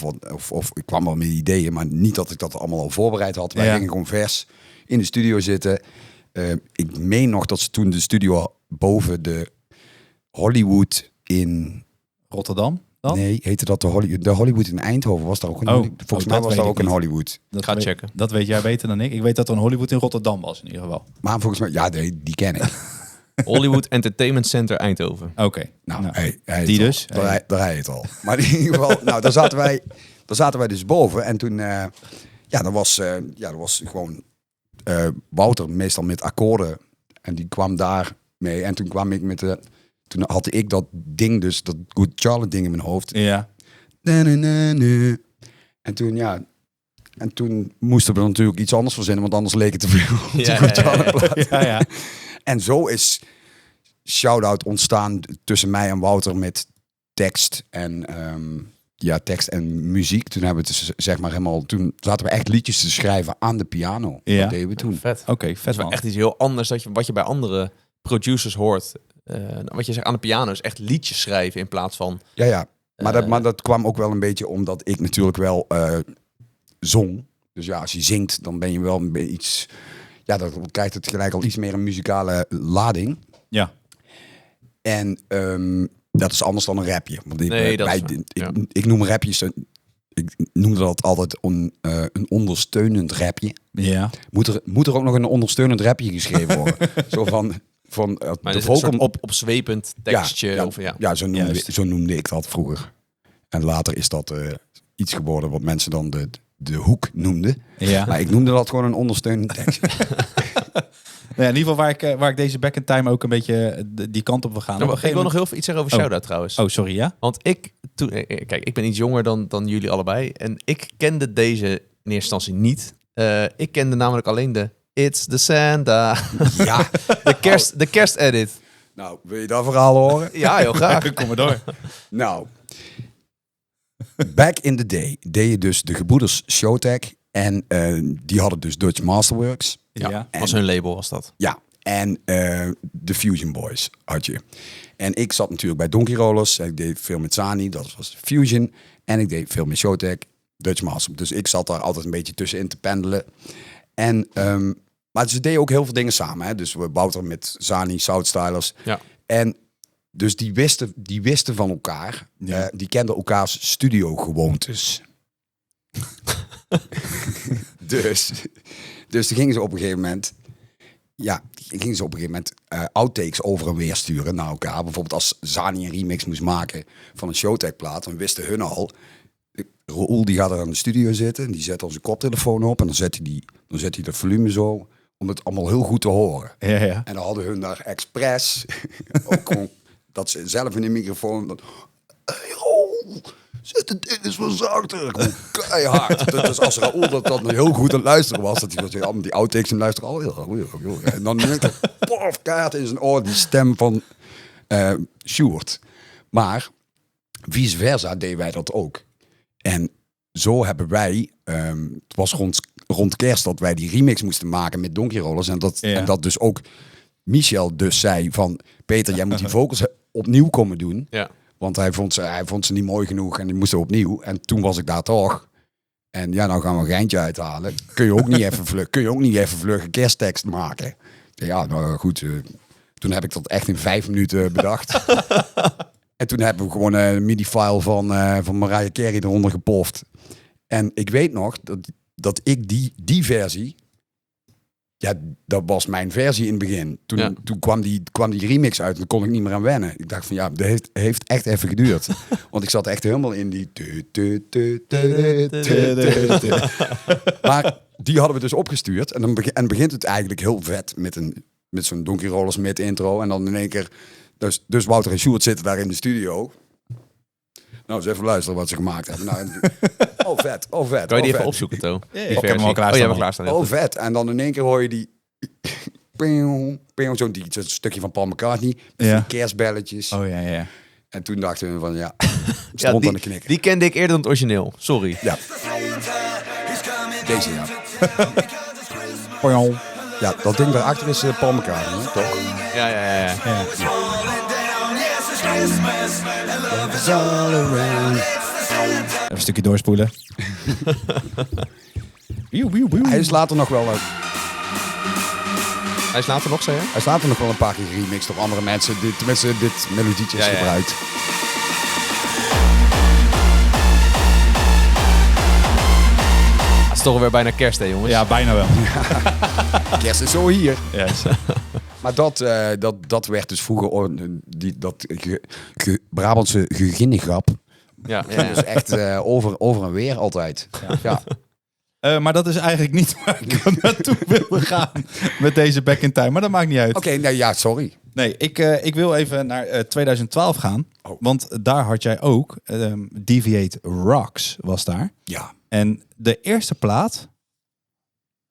D: Of ik kwam wel met ideeën, maar niet dat ik dat allemaal al voorbereid had. Wij gingen gewoon vers in de studio zitten. Ik meen nog dat ze toen de studio boven de Hollywood in...
C: Rotterdam dan?
D: Nee, heette dat de Hollywood in Eindhoven? Was daar ook een Hollywood? Volgens mij
C: dat
D: was
C: weet
D: daar
C: ik
D: ook een
C: niet.
D: Hollywood.
B: Ga
C: weet-
B: checken.
C: Dat weet jij beter dan ik. Ik weet dat er een Hollywood in Rotterdam was in ieder geval.
D: Maar volgens mij, ja, die ken ik.
B: Hollywood Entertainment Center Eindhoven.
C: Oké.
D: Nou, hij
C: die
D: het
C: dus.
D: al. Daar hij het al. Maar in ieder geval, nou, daar zaten wij zaten wij dus boven. En toen, dat was gewoon Wouter meestal met akkoorden. En die kwam daar mee. En toen kwam ik met toen had ik dat ding dus, dat Good Charlotte ding in mijn hoofd.
C: Ja.
D: En toen, en toen moesten we natuurlijk iets anders verzinnen, want anders leek het te veel op de Good Charlotte plaat.
C: Ja.
D: En zo is Shoutout ontstaan tussen mij en Wouter met tekst en tekst en muziek. Toen hebben we het dus, zeg maar helemaal. Toen zaten we echt liedjes te schrijven aan de piano.
C: Ja.
D: Dat deden we toen.
B: Vet.
C: Oké,
B: Dat
C: vet
B: is wel
C: man.
B: echt iets heel anders wat je bij andere producers hoort. Wat je zegt aan de piano is echt liedjes schrijven in plaats van...
D: Ja. Maar dat kwam ook wel een beetje omdat ik natuurlijk wel zong. Dus ja, als je zingt, dan ben je wel een beetje iets... Ja, dan krijgt het gelijk al iets meer een muzikale lading.
C: Ja.
D: En dat is anders dan een rapje. Want ik noem rapjes... Ik noemde dat altijd een ondersteunend rapje.
C: Ja.
D: Moet er ook nog een ondersteunend rapje geschreven worden? Zo van
B: Maar
D: de
B: is een soort
D: vocal...
B: opzwepend tekstje.
D: Zo noemde ik dat vroeger. En later is dat iets geworden wat mensen dan de hoek noemden.
C: Ja.
D: Maar ik noemde dat gewoon een ondersteunend tekst.
C: Nou ja, in ieder geval waar ik deze back in time ook een beetje die kant op wil gaan.
B: Nou, ik wil nog heel veel iets zeggen over Shoutout trouwens.
C: Oh, sorry, ja?
B: Want ik ben iets jonger dan jullie allebei. En ik kende deze in eerste instantie niet. Ik kende namelijk alleen de It's the Santa.
D: Ja.
B: De kerstedit.
D: Nou, wil je dat verhaal horen?
B: Ja, heel graag.
C: Kom maar door.
D: Nou, back in the day deed je dus de gebroeders Showtek. En die hadden dus Dutch Masterworks.
C: Ja.
B: Was hun label, was dat.
D: Ja, en de Fusion Boys had je. En ik zat natuurlijk bij Donkey Rollers. Ik deed veel met Sani, dat was Fusion. En ik deed veel met Showtek, Dutch Master. Dus ik zat daar altijd een beetje tussenin te pendelen. En, maar ze deden ook heel veel dingen samen. Hè? Dus we bouwden met Sani, Southstylers.
B: Ja.
D: En dus die wisten van elkaar.
C: Ja.
D: Die kenden elkaars studiogewoontes. Dus toen gingen ze op een gegeven moment... Ja, gingen ze op een gegeven moment outtakes over en weer sturen naar elkaar. Bijvoorbeeld als Zani een remix moest maken van een Showtek-plaat, dan wisten hun al. Raoul die gaat er aan de studio zitten en die zet al zijn koptelefoon op en dan zet hij dat volume zo om het allemaal heel goed te horen.
C: Ja.
D: En dan hadden hun daar expres ook gewoon dat ze zelf in de microfoon... Hey, Raoul, zet het ding eens wat zachter. Gewoon keihard. Dus als Raoul dat heel goed aan het luisteren was, dat hij allemaal die outtakes en luisteren al heel. En dan denk ik, pof, keihard in zijn oor die stem van Sjoerd. Maar vice versa deden wij dat ook. En zo hebben wij, het was rond kerst dat wij die remix moesten maken met Donkey Rollers. En dat dus ook Michel dus zei van, Peter, jij moet die vocals opnieuw komen doen.
B: Ja.
D: Want hij vond ze niet mooi genoeg en die moesten opnieuw. En toen was ik daar toch. En ja, nou gaan we een geintje uithalen. Kun je ook niet even vlug een kersttekst maken? Ja, nou goed. Toen heb ik dat echt in 5 minuten bedacht. En toen hebben we gewoon een MIDI-file van Mariah Carey eronder gepoft. En ik weet nog dat ik die versie... Ja, dat was mijn versie in het begin. Toen kwam die remix uit en daar kon ik niet meer aan wennen. Ik dacht van ja, dat heeft echt even geduurd. Want ik zat echt helemaal in die... Maar die hadden we dus opgestuurd. En dan begint het eigenlijk heel vet met zo'n Donkey Rollers mid intro. En dan in één keer... Dus Wouter en Sjoerd zitten daar in de studio. Nou, eens even luisteren wat ze gemaakt hebben. Nou, vet.
B: Kan je die even opzoeken, To?
C: Ja, ik heb hem al klaarstaan.
B: Oh, jij hebt klaarstaan.
D: Vet. En dan in één keer hoor je die... Zo'n stukje van Paul McCartney.
C: Ja.
D: Kerstbelletjes.
C: Oh ja.
D: En toen dachten we van ja, stond aan de knikker.
B: Die kende ik eerder dan het origineel. Sorry.
D: Ja. Deze ja. Ja, dat ding daarachter is Paul McCartney, hè, toch?
B: Ja.
C: Even een stukje doorspoelen.
D: Hij is later nog wel...
B: Hij is later nog, zei je?
D: Hij is later nog wel een paar keer geremixed door andere mensen. Tenminste, dit melodietje is gebruikt.
B: Het is toch weer bijna kerst, hè, jongens?
C: Ja, bijna wel.
D: Kerst is zo hier.
C: Yes.
D: Maar dat werd dus vroeger... Dat Brabantse geginnengrap
B: Ja,
D: Dus echt over en weer altijd. Ja.
C: Maar dat is eigenlijk niet waar ik naartoe wilde gaan met deze Back in Time. Maar dat maakt niet uit.
D: Oké, nou ja, sorry.
C: Nee, ik wil even naar 2012 gaan.
D: Oh.
C: Want daar had jij ook Deviate Rocks was daar.
D: Ja.
C: En de eerste plaat,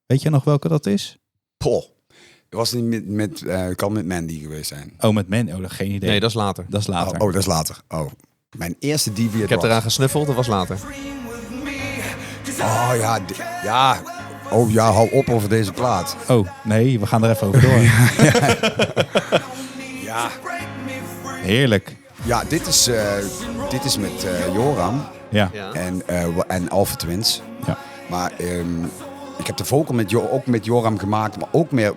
C: weet je nog welke dat is?
D: Poh. Het was niet kan met Mandy geweest zijn.
C: Oh, met Men. Oh, geen idee.
B: Nee, dat is later.
C: Dat is later.
D: Oh, dat is later. Oh. Mijn eerste Deviate
B: Ik heb eraan gesnuffeld, dat was later.
D: Oh ja, ja. Oh ja, hou op over deze plaat.
C: Oh, nee, we gaan er even over door.
D: Ja.
C: Heerlijk.
D: Ja, dit is met Joram
C: Ja.
B: Ja.
D: en Alpha Twins.
C: Ja.
D: Maar ik heb de vocal ook met Joram gemaakt, maar ook meer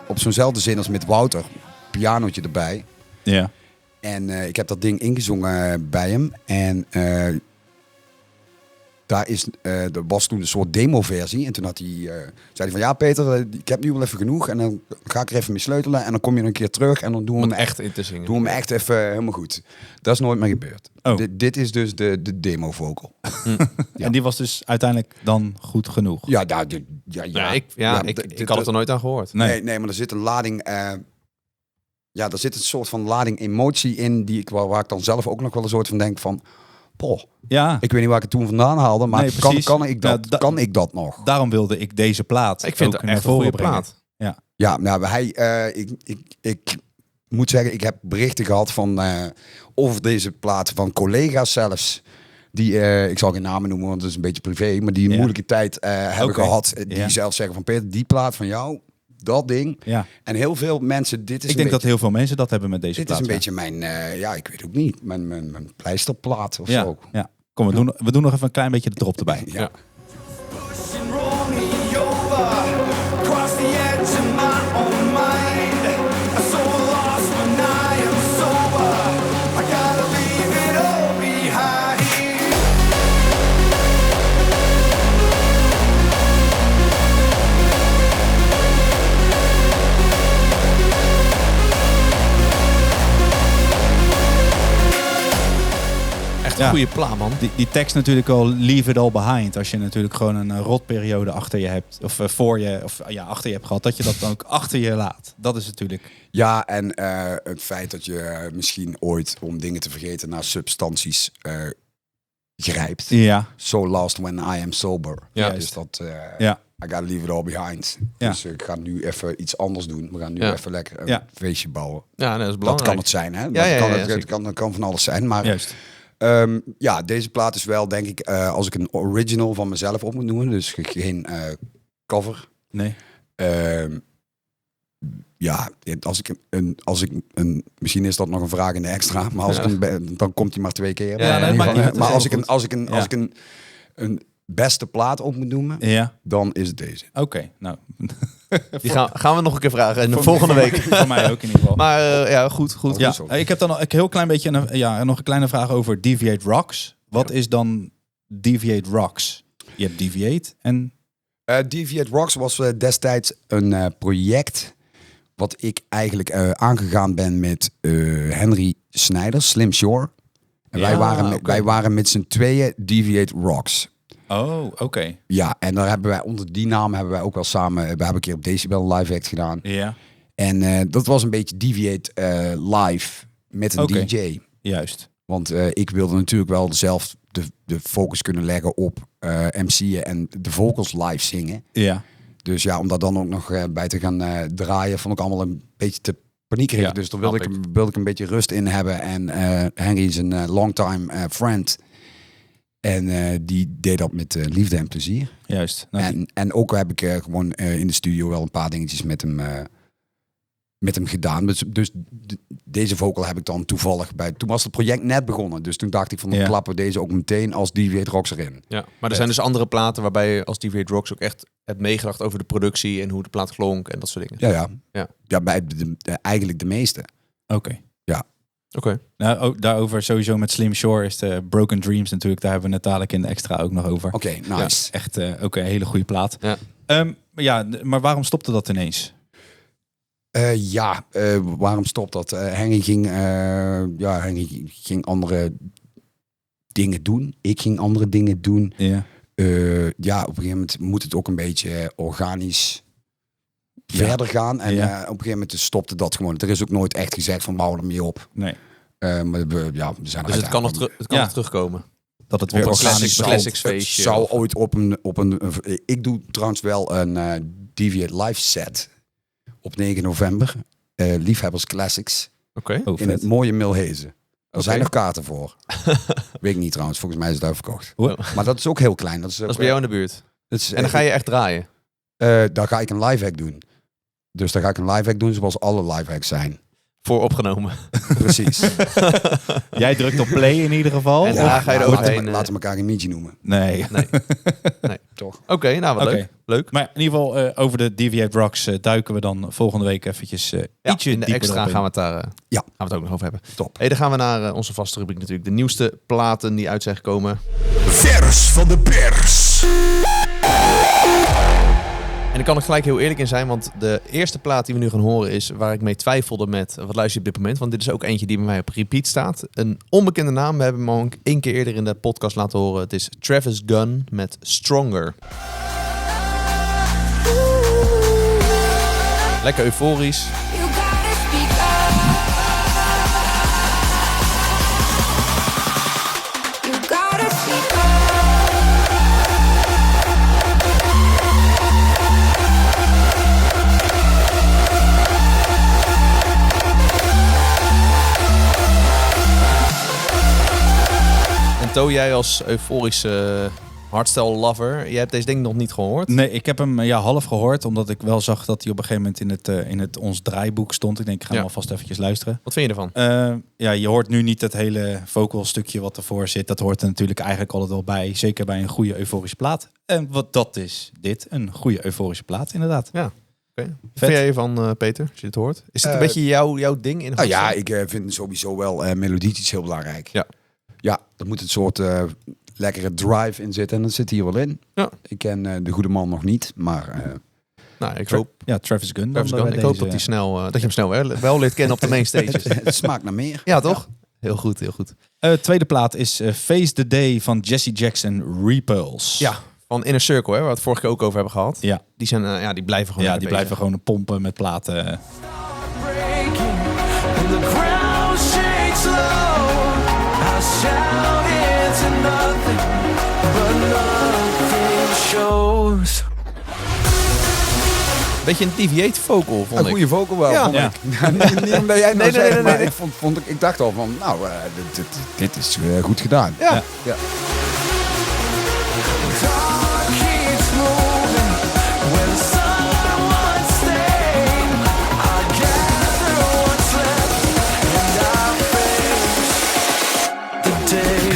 D: op zo'nzelfde zin als met Wouter. Pianootje erbij.
C: Ja.
D: En ik heb dat ding ingezongen bij hem. En daar was toen een soort demo-versie. En toen zei hij van, ja Peter, ik heb nu wel even genoeg. En dan ga ik er even mee sleutelen. En dan kom je een keer terug en dan doen we
B: Om
D: hem
B: echt in te zingen.
D: Doen we hem echt even helemaal goed. Dat is nooit meer gebeurd.
C: Oh.
D: Dit is dus de demo-vocal. Ja.
C: En die was dus uiteindelijk dan goed genoeg.
D: Ja,
B: Ik had het er nooit aan gehoord.
C: Nee.
D: Nee, maar er zit een lading... er zit een soort van lading emotie in waar ik dan zelf ook nog wel een soort van denk van... Poh,
C: Ja,
D: ik weet niet waar ik het toen vandaan haalde, maar
C: Nee, precies.
D: kan ik dat nog?
C: daarom wilde ik deze plaat
B: Ik vind
C: ook
B: het echt een goede plaat.
D: Ja, nou, ik moet zeggen, ik heb berichten gehad van over deze plaat van collega's zelfs. Die, ik zal geen namen noemen, want het is een beetje privé, maar die een moeilijke tijd hebben gehad. Die zelf zeggen van Peter, die plaat van jou, dat ding.
C: Ja.
D: En heel veel mensen, dit is
C: Ik denk dat heel veel mensen dat hebben met deze
D: dit
C: plaat.
D: is een
C: ja.
D: beetje mijn, ik weet ook niet, mijn pleisterplaat of
C: Ja,
D: zo.
C: ja. Kom, we doen nog even een klein beetje de drop erbij.
D: Ja.
F: and roll me over, cross the edge of my own mind. I'm so lost when I am sober. I gotta leave it all behind.
B: Echt
C: Ja.
B: een goede plaat, man.
C: Die tekst natuurlijk al, leave it all behind. Als je natuurlijk gewoon een rotperiode achter je hebt, of achter je hebt gehad, dat je dat dan ook achter je laat. Dat is natuurlijk...
D: Ja, en het feit dat je misschien ooit om dingen te vergeten naar substanties grijpt.
C: Ja,
D: So lost when I am sober.
B: Ja.
D: Dus dat...
C: ja.
D: I gotta leave it all behind.
C: Ja.
D: Dus ik ga nu even iets anders doen. We gaan nu
B: Ja.
D: even lekker een
C: Ja.
D: feestje bouwen.
B: Ja, nee, dat is
D: Dat
B: belangrijk.
D: kan het zijn, hè? Dat kan van alles zijn. Maar
C: Juist.
D: deze plaat is wel, denk ik, als ik een original van mezelf op moet noemen. Dus geen cover.
C: Nee.
D: Als ik een, misschien is dat nog een vraag in de extra, maar als dan komt hij maar 2 keer.
B: Ja, dat maakt niet uit.
D: Maar
B: Dat is
D: als
B: heel
D: ik een beste plaat op moet noemen,
C: Ja,
D: dan is het deze.
C: oké. Nou,
B: Die gaan we nog een keer vragen. En de volgende week.
C: voor mij ook in ieder geval.
B: Maar ja, goed.
C: Ja,
D: Zo.
C: ik heb dan nog een heel klein beetje nog een kleine vraag over Deviate Rocks. Wat is dan Deviate Rocks? Je hebt Deviate en...
D: Deviate Rocks was destijds een project wat ik eigenlijk aangegaan ben met Henry Snijders, Slim Shore. En wij waren met z'n tweeën Deviate Rocks.
C: Oh, oké.
D: Ja, en daar hebben wij onder die naam hebben wij ook wel samen. We hebben een keer op Decibel een live act gedaan.
C: Ja,
D: En dat was een beetje Deviate live met een
C: Oké.
D: DJ.
C: juist.
D: Want ik wilde natuurlijk wel zelf de focus kunnen leggen op MC'en en de vocals live zingen.
C: Ja,
D: Dus ja, om daar dan ook nog bij te gaan draaien, vond ik allemaal een beetje te paniekerig.
B: Ja,
D: Dus daar wilde
B: snap
D: ik een beetje rust in hebben. En Henry is een longtime friend. En die deed dat met liefde en plezier.
C: juist. Nou,
D: En ook heb ik gewoon in de studio wel een paar dingetjes met hem gedaan. Dus deze vocal heb ik dan toevallig bij... Toen was het project net begonnen. Dus toen dacht ik van, dan
C: Ja.
D: klappen we deze ook meteen als Deviate Rocks erin.
B: Ja, maar er zijn dus andere platen waarbij je als Deviate Rocks ook echt hebt meegedacht over de productie en hoe de plaat klonk en dat soort dingen.
D: Ja, bij eigenlijk de meeste.
C: Oké.
B: Oké.
C: Nou, ook daarover sowieso met Slim Shore is de Broken Dreams natuurlijk. Daar hebben we het dadelijk in de extra ook nog over.
D: Oké, nice.
C: Echt ook een hele goede plaat.
B: Ja.
C: Maar waarom stopte dat ineens?
D: Waarom stopt dat? Henry ging andere dingen doen. Ik ging andere dingen doen.
C: Ja.
D: Ja, op een gegeven moment moet het ook een beetje organisch verder gaan. En op een gegeven moment stopte dat gewoon. Er is ook nooit echt gezegd van bouw ermee op.
C: Nee.
D: Maar we zijn
B: Dus het kan nog terugkomen.
C: Dat het weer
B: Op een
C: organisch
B: classics
C: begint.
B: feestje.
D: zou ooit op een... Ik doe trouwens wel een Deviate live set op 9 november. Liefhebbers Classics.
B: Oké.
C: Oh,
D: In het
C: vet.
D: mooie Milhezen. Er zijn
B: Oké.
D: nog kaarten voor. Weet ik niet trouwens. Volgens mij is het uitverkocht.
C: Hoor.
D: Maar dat is ook heel klein. Dat is
B: Dat is bij jou in de buurt.
D: en
B: En dan ga je echt draaien.
D: dan ga ik een live hack doen. Dus dan ga ik een live hack doen zoals alle live hacks zijn.
B: Voor opgenomen.
D: Precies.
C: Jij drukt op play in ieder geval.
B: En daarna ga je er overheen.
D: Laten we elkaar geen nietje noemen.
C: Nee.
D: Toch?
B: Oké, nou wat
C: Oké.
B: leuk. Leuk.
C: Maar in ieder geval over de Deviate Rocks duiken we dan volgende week eventjes
B: Ja,
C: ietsje
B: in de
C: dieper
B: extra
C: op in.
B: gaan we het daar gaan we het ook nog over hebben.
D: Top.
B: Hey, dan gaan we naar onze vaste rubriek natuurlijk. De nieuwste platen die uit zijn gekomen.
A: Vers van de pers.
B: En ik kan er gelijk heel eerlijk in zijn, want de eerste plaat die we nu gaan horen is waar ik mee twijfelde met wat luister je op dit moment. Want dit is ook eentje die bij mij op repeat staat. Een onbekende naam. We hebben hem al één keer eerder in de podcast laten horen. Het is Travis Gunn met Stronger. Lekker euforisch.
G: You gotta speak up. You gotta speak up.
B: En To, jij als euforische hardstyle lover, jij hebt deze ding nog niet gehoord.
C: Nee, ik heb hem half gehoord, omdat ik wel zag dat hij op een gegeven moment in het ons draaiboek stond. Ik denk, ik ga hem alvast eventjes luisteren.
B: Wat vind je ervan?
C: Ja, je hoort nu niet het hele vocal stukje wat ervoor zit. Dat hoort er natuurlijk eigenlijk altijd wel bij. Zeker bij een goede euforische plaat. En wat dat is dit, een goede euforische plaat inderdaad.
B: Ja. Wat vind jij ervan, Peter, als je het hoort? Is het een beetje jouw ding in
D: Nou ja,
B: hardstyle?
D: ik vind sowieso wel melodietisch heel belangrijk.
B: Ja.
D: Ja, er moet een soort lekkere drive in zitten. En dat zit hier wel in.
B: Ja.
D: Ik ken de goede man nog niet, maar...
B: Nou, ik hoop,
C: Ja, Travis Gunn.
B: Travis Gunn, ik hoop dat, hij snel, dat je hem snel wel leert kennen op de main stages.
D: het smaakt naar meer.
B: Ja, toch? Heel goed, heel goed.
C: Tweede plaat is Face the Day van Jesse Jackson Repulse.
B: Ja, van Inner Circle, hè, waar we het vorige keer ook over hebben gehad.
C: Ja.
B: Die zijn, die blijven gewoon
C: Ja,
B: lekker
C: die blijven
B: bezig.
C: gewoon pompen met platen.
F: breaking and the ground shakes low. I shout into nothing, but nothing shows.
B: Beetje een deviate vocal, vond
D: Een
B: ik.
D: goede vocal wel,
B: Ja.
D: vond
C: Ja.
D: ik. Niet omdat jij het nou zegt, maar
B: nee.
D: ik dacht al van, nou, dit is goed gedaan.
B: Ja.
D: Ja.
F: Dark keeps moving when the sun won't stay. I gather what's left and I face the day.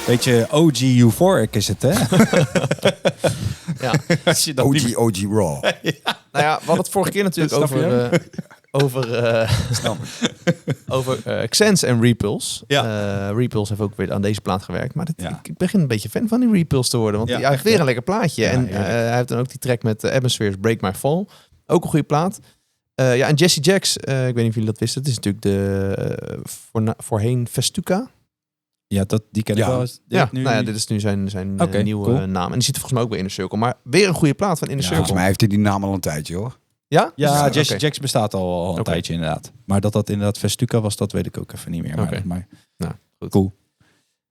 C: Beetje OG Euphoric is het, hè?
B: Ja.
C: Als je dat niet
D: OG Raw.
B: Nou ja, we hadden het vorige keer natuurlijk
C: Snap je
B: over Xens en Repulse.
C: Ja.
B: Repulse heeft ook weer aan deze plaat gewerkt. Maar
C: Ja.
B: ik begin een beetje fan van die Repulse te worden. Want
C: Ja,
B: hij heeft
C: echt,
B: weer
C: hè?
B: een lekker plaatje.
C: Ja,
B: en
C: heerlijk.
B: hij heeft dan ook die track met Atmospheres Break My Fall. Ook een goede plaat. Ja, en Jesse Jacks, ik weet niet of jullie dat wisten. Het is natuurlijk de voorheen Festuca.
C: Ja, die ken ik
D: Ja.
C: wel eens.
B: Ja,
C: Nu...
B: nou ja, dit is nu zijn
C: Oké,
B: nieuwe
C: cool.
B: naam. En die zit volgens mij ook bij Inner Circle. Maar weer een goede plaat van Inner
C: Ja,
B: Circle.
D: Volgens mij heeft hij die naam al een tijdje, hoor.
B: Ja?
C: Ja,
B: Oké.
C: Jesse Jacks bestaat al een
B: Oké.
C: tijdje inderdaad. Maar dat inderdaad Festuca was, dat weet ik ook even niet meer.
B: Oké.
C: Maar
B: Nou, goed.
C: cool.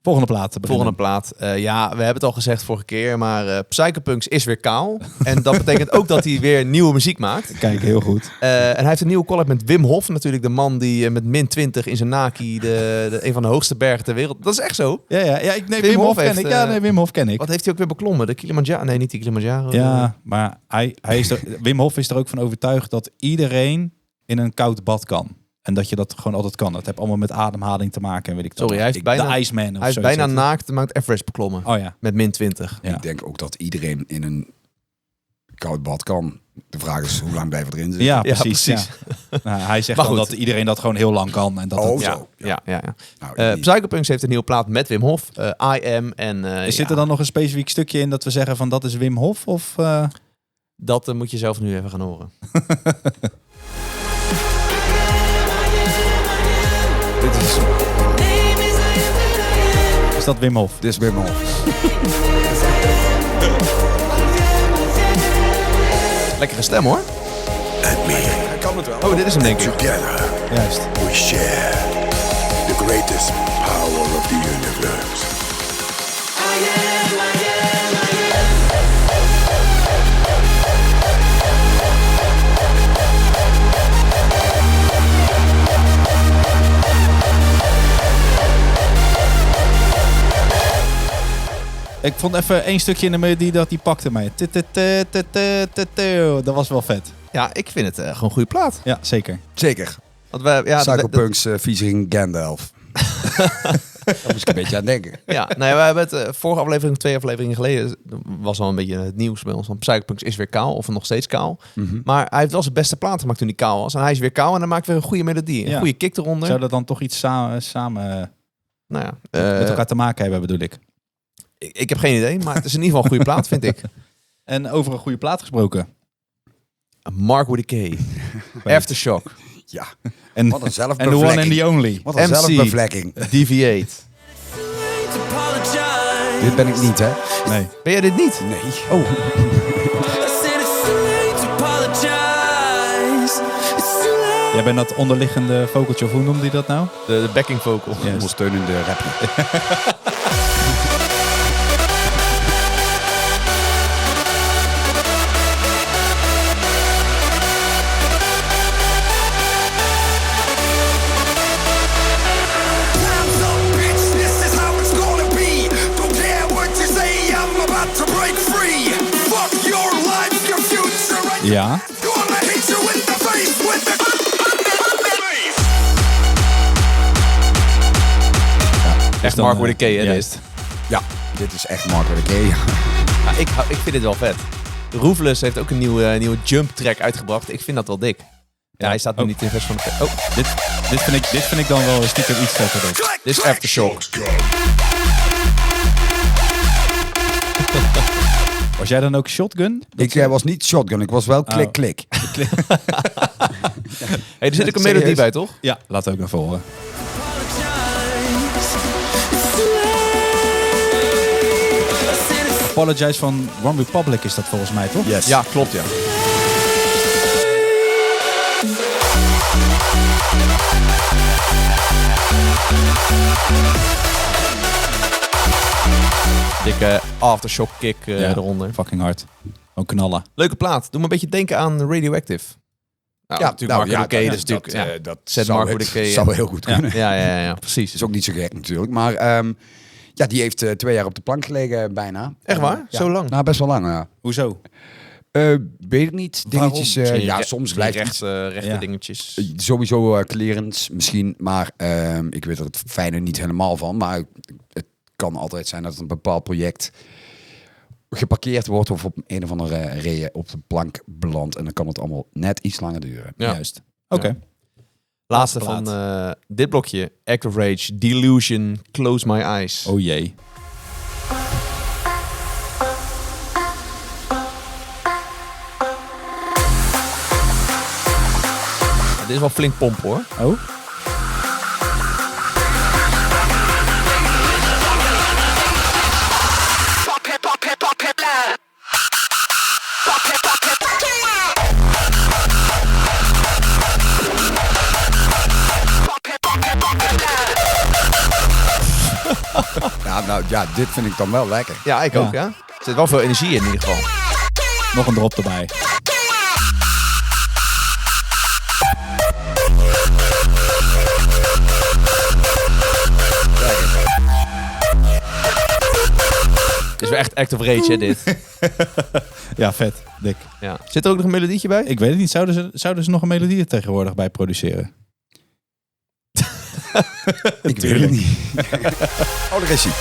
C: Volgende plaat.
B: Volgende plaat. Ja, we hebben het al gezegd vorige keer, maar Psychopunks is weer kaal. En dat betekent ook dat hij weer nieuwe muziek maakt.
C: Kijk, heel goed.
B: En hij heeft een nieuwe collab met Wim Hof. Natuurlijk de man die met min 20 in zijn naki een van de hoogste bergen ter wereld. Dat is echt zo.
C: Ja, Wim Hof ken ik. Ja, nee, Wim Hof ken ik.
B: Wat heeft hij ook weer beklommen? De Kilimanjaro? Nee, niet de Kilimanjaro.
C: Ja, maar Wim Hof is er ook van overtuigd dat iedereen in een koud bad kan. En dat je dat gewoon altijd kan. Het heeft allemaal met ademhaling te maken. En weet ik
B: Sorry, hij heeft bijna-
C: de Iceman of
B: Hij heeft
C: zoiets
B: bijna
C: heet het.
B: naakt de Mount Everest beklommen.
C: Oh ja.
B: Met min 20.
C: Ja.
D: Ik denk ook dat iedereen in een koud bad kan. De vraag is, hoe lang blijven we erin zitten?
C: Ja,
B: Ja,
C: precies.
B: precies.
C: Nou, hij zegt
B: Maar
C: dan
B: goed.
C: dat iedereen dat gewoon heel lang kan. En dat
D: Oh,
C: het-
D: zo.
B: Ja.
D: Nou,
B: Psychopunks heeft een nieuwe plaat met Wim Hof. I Am. En
C: Zit er dan nog een specifiek stukje in dat we zeggen van dat is Wim Hof? Of,
B: dat moet je zelf nu even gaan horen.
D: dit is
C: is dat Wim Hof?
D: Dit is Wim Hof.
B: Lekkere stem hoor.
A: And me.
D: Hij kan het wel.
B: Oh, dit is hem denk ik.
A: Together,
C: Juist.
A: we share the greatest power of the universe.
C: Ik vond even één stukje in de melodie dat die pakte mij. Dat was wel vet.
B: Ja, ik vind het gewoon een goede plaat.
C: Ja, zeker.
D: Zeker.
B: Want
D: Psychopunks featuring Gandalf. Daar moest ik een beetje aan denken.
B: Ja, nou ja, we hebben het vorige aflevering, 2 afleveringen geleden, was al een beetje het nieuws bij ons. Want Psychopunks is weer kaal, of nog steeds kaal. Maar hij heeft wel zijn beste plaat gemaakt toen hij kaal was. En hij is weer kaal en dan maakt weer een goede melodie. Een
C: Ja.
B: goede kick eronder.
C: Zou dat dan toch iets samen
B: Nou ja,
C: met elkaar te maken hebben, bedoel ik.
B: ik heb geen idee, maar het is in ieder geval een goede plaat, vind ik.
C: En over een goede plaat gesproken.
B: Mark with a K. Aftershock.
D: Ja.
C: En,
D: Wat een
C: en the one
D: zelfbevlekking.
C: and the only.
D: Wat een
B: MC.
D: zelfbevlekking.
B: Deviate.
D: Dit ben ik niet, hè?
C: Nee.
B: Ben jij dit niet?
D: Nee.
B: Oh,
C: Jij bent dat onderliggende vocaltje, of hoe noemde hij dat nou?
B: de backing vocal.
C: Yes.
D: Ondersteunende rapje.
A: Time's up, bitch. This is how it's gonna be. Don't care what you say. I'm about to break free. Fuck your life, your future. And
C: Ja.
A: gonna hit you in the face with the.
B: Echt
C: dan,
B: Mark with a K, hè,
C: juist.
B: dit.
D: Ja, dit is echt Mark with a K.
B: Maar ik vind dit wel vet. Ruthless heeft ook een nieuwe jump track uitgebracht. Ik vind dat wel dik. Ja, hij staat nu
C: Oh.
B: niet in vers van de... Oh,
C: Dit vind ik dan wel stiekem iets vetter. Ook.
B: dit is Aftershock.
C: Was jij dan ook shotgun?
D: Ik was niet shotgun, ik was wel klik-klik.
B: Hey, er zit ook een
D: Serieus?
B: melodie bij, toch?
C: Ja. Laat ook even horen. Apologize van One Republic is dat volgens mij, toch?
D: Yes.
B: Ja, klopt, ja. Dikke aftershock kick eronder.
C: Fucking hard. Ook knallen.
B: Leuke plaat. Doe me een beetje denken aan Radioactive. Nou, natuurlijk Mark with a K, dat is natuurlijk...
D: dat
B: Zet
D: zou
B: Mark with a K,
D: zou heel goed kunnen.
B: Ja, precies.
D: Is ook niet zo gek natuurlijk. Maar ja, die heeft 2 jaar op de plank gelegen bijna.
B: Echt waar?
D: Ja.
B: Zo lang?
D: Nou, best wel lang, ja.
C: Hoezo?
D: Weet ik niet. Dingetjes, ja, soms blijft iets.
B: rechte
C: Ja.
B: dingetjes.
D: Sowieso clearance misschien, maar ik weet er het fijne niet helemaal van. Maar het kan altijd zijn dat een bepaald project geparkeerd wordt of op een of andere reden op de plank belandt. En dan kan het allemaal net iets langer duren.
B: Ja.
C: Juist. Oké.
B: Laatste
C: plaat.
B: van dit blokje. Act of Rage, Delusion, Close My Eyes.
C: Oh jee.
B: Dit is wel flink pompen hoor.
C: Oh?
D: Ja, nou ja, dit vind ik dan wel lekker.
B: Ja, ik ook ja. Er zit wel veel energie in ieder geval.
C: Nog een drop erbij.
B: Het is wel echt Act of Rage hè dit.
C: Ja, vet. Dik.
B: Ja. Zit er ook nog een melodietje bij?
C: Ik weet het niet. Zouden ze nog een melodie er tegenwoordig bij produceren?
D: Ik weet het niet. Oh, daar is hij.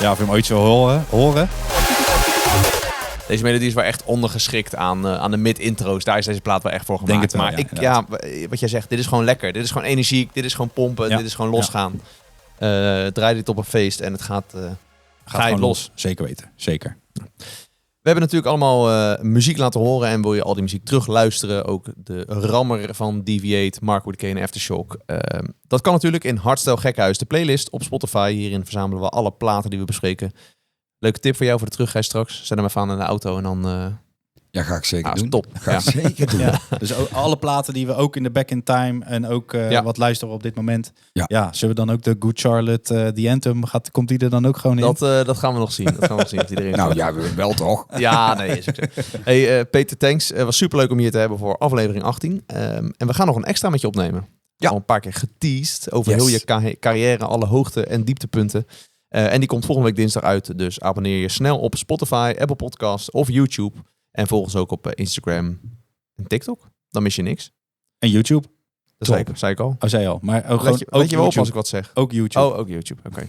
C: Ja, of je hem ooit wil horen.
B: Deze melodie is wel echt ondergeschikt aan de mid-intro's. Daar is deze plaat wel echt voor gemaakt.
C: Denk het wel,
B: maar wat jij zegt, dit is gewoon lekker. Dit is gewoon energiek, dit is gewoon pompen, dit is gewoon losgaan. Draai dit op een feest en het gaat
C: gewoon los. Zeker weten, zeker.
B: We hebben natuurlijk allemaal muziek laten horen en wil je al die muziek terugluisteren. Ook de rammer van Deviate, Mark with Kane, Aftershock. Dat kan natuurlijk in Hardstyle Gekhuis, de playlist op Spotify. Hierin verzamelen we alle platen die we bespreken. Leuke tip voor jou voor de terugreis straks. Zet hem even aan in de auto en dan...
D: Ja, ga ik zeker doen.
B: Top.
D: Ga ik zeker doen.
C: Ja. Dus alle platen die we ook in de back in time en ook wat luisteren op dit moment. Ja, zullen we dan ook de Good Charlotte, The Anthem, komt die er dan ook gewoon in?
B: Dat gaan we nog zien. Dat gaan we nog zien of iedereen.
D: Nou ja, wel toch?
B: Ja, nee, is ook zo. Hey, Peter, thanks. Was superleuk om hier te hebben voor aflevering 18. En we gaan nog een extra met je opnemen.
D: Ja.
B: Al een paar keer geteased over heel je carrière, alle hoogte- en dieptepunten. En die komt volgende week dinsdag uit. Dus abonneer je snel op Spotify, Apple Podcasts of YouTube. En volg ons ook op Instagram en TikTok. Dan mis je niks.
C: En YouTube?
B: Dat zei ik al.
C: Oh, zei je al. Maar ook
B: Let je wel op
C: YouTube.
B: als ik wat zeg.
C: Ook YouTube.
B: Oh, ook YouTube. Oké.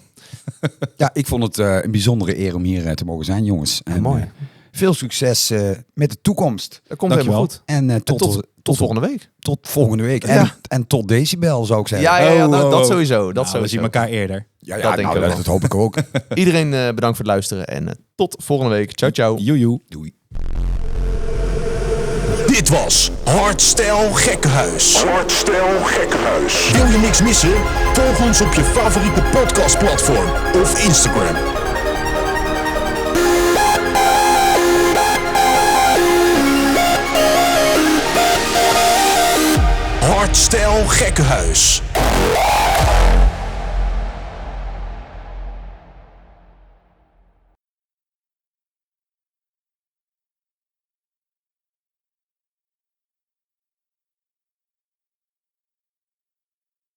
D: Ja, ik vond het een bijzondere eer om hier te mogen zijn, jongens. En,
B: mooi.
D: Veel succes met de toekomst.
B: Dat komt
C: Dankjewel.
B: helemaal goed.
D: En
B: Tot volgende week.
D: tot volgende week.
B: Ja.
D: En tot Decibel, zou ik zeggen.
B: Ja,
C: Oh,
B: dat sowieso. Dat
C: We
B: sowieso.
C: zien elkaar eerder.
D: Ja,
B: dat denk ik ook wel.
D: dat hoop ik ook.
B: Iedereen bedankt voor het luisteren. En tot volgende week. Ciao, ciao.
C: Joejoe.
D: Doei.
A: Dit was Hardstyle Gekkenhuis. Hardstyle Gekkenhuis. Wil je niks missen? Volg ons op je favoriete podcastplatform of Instagram. Hardstyle Gekkenhuis.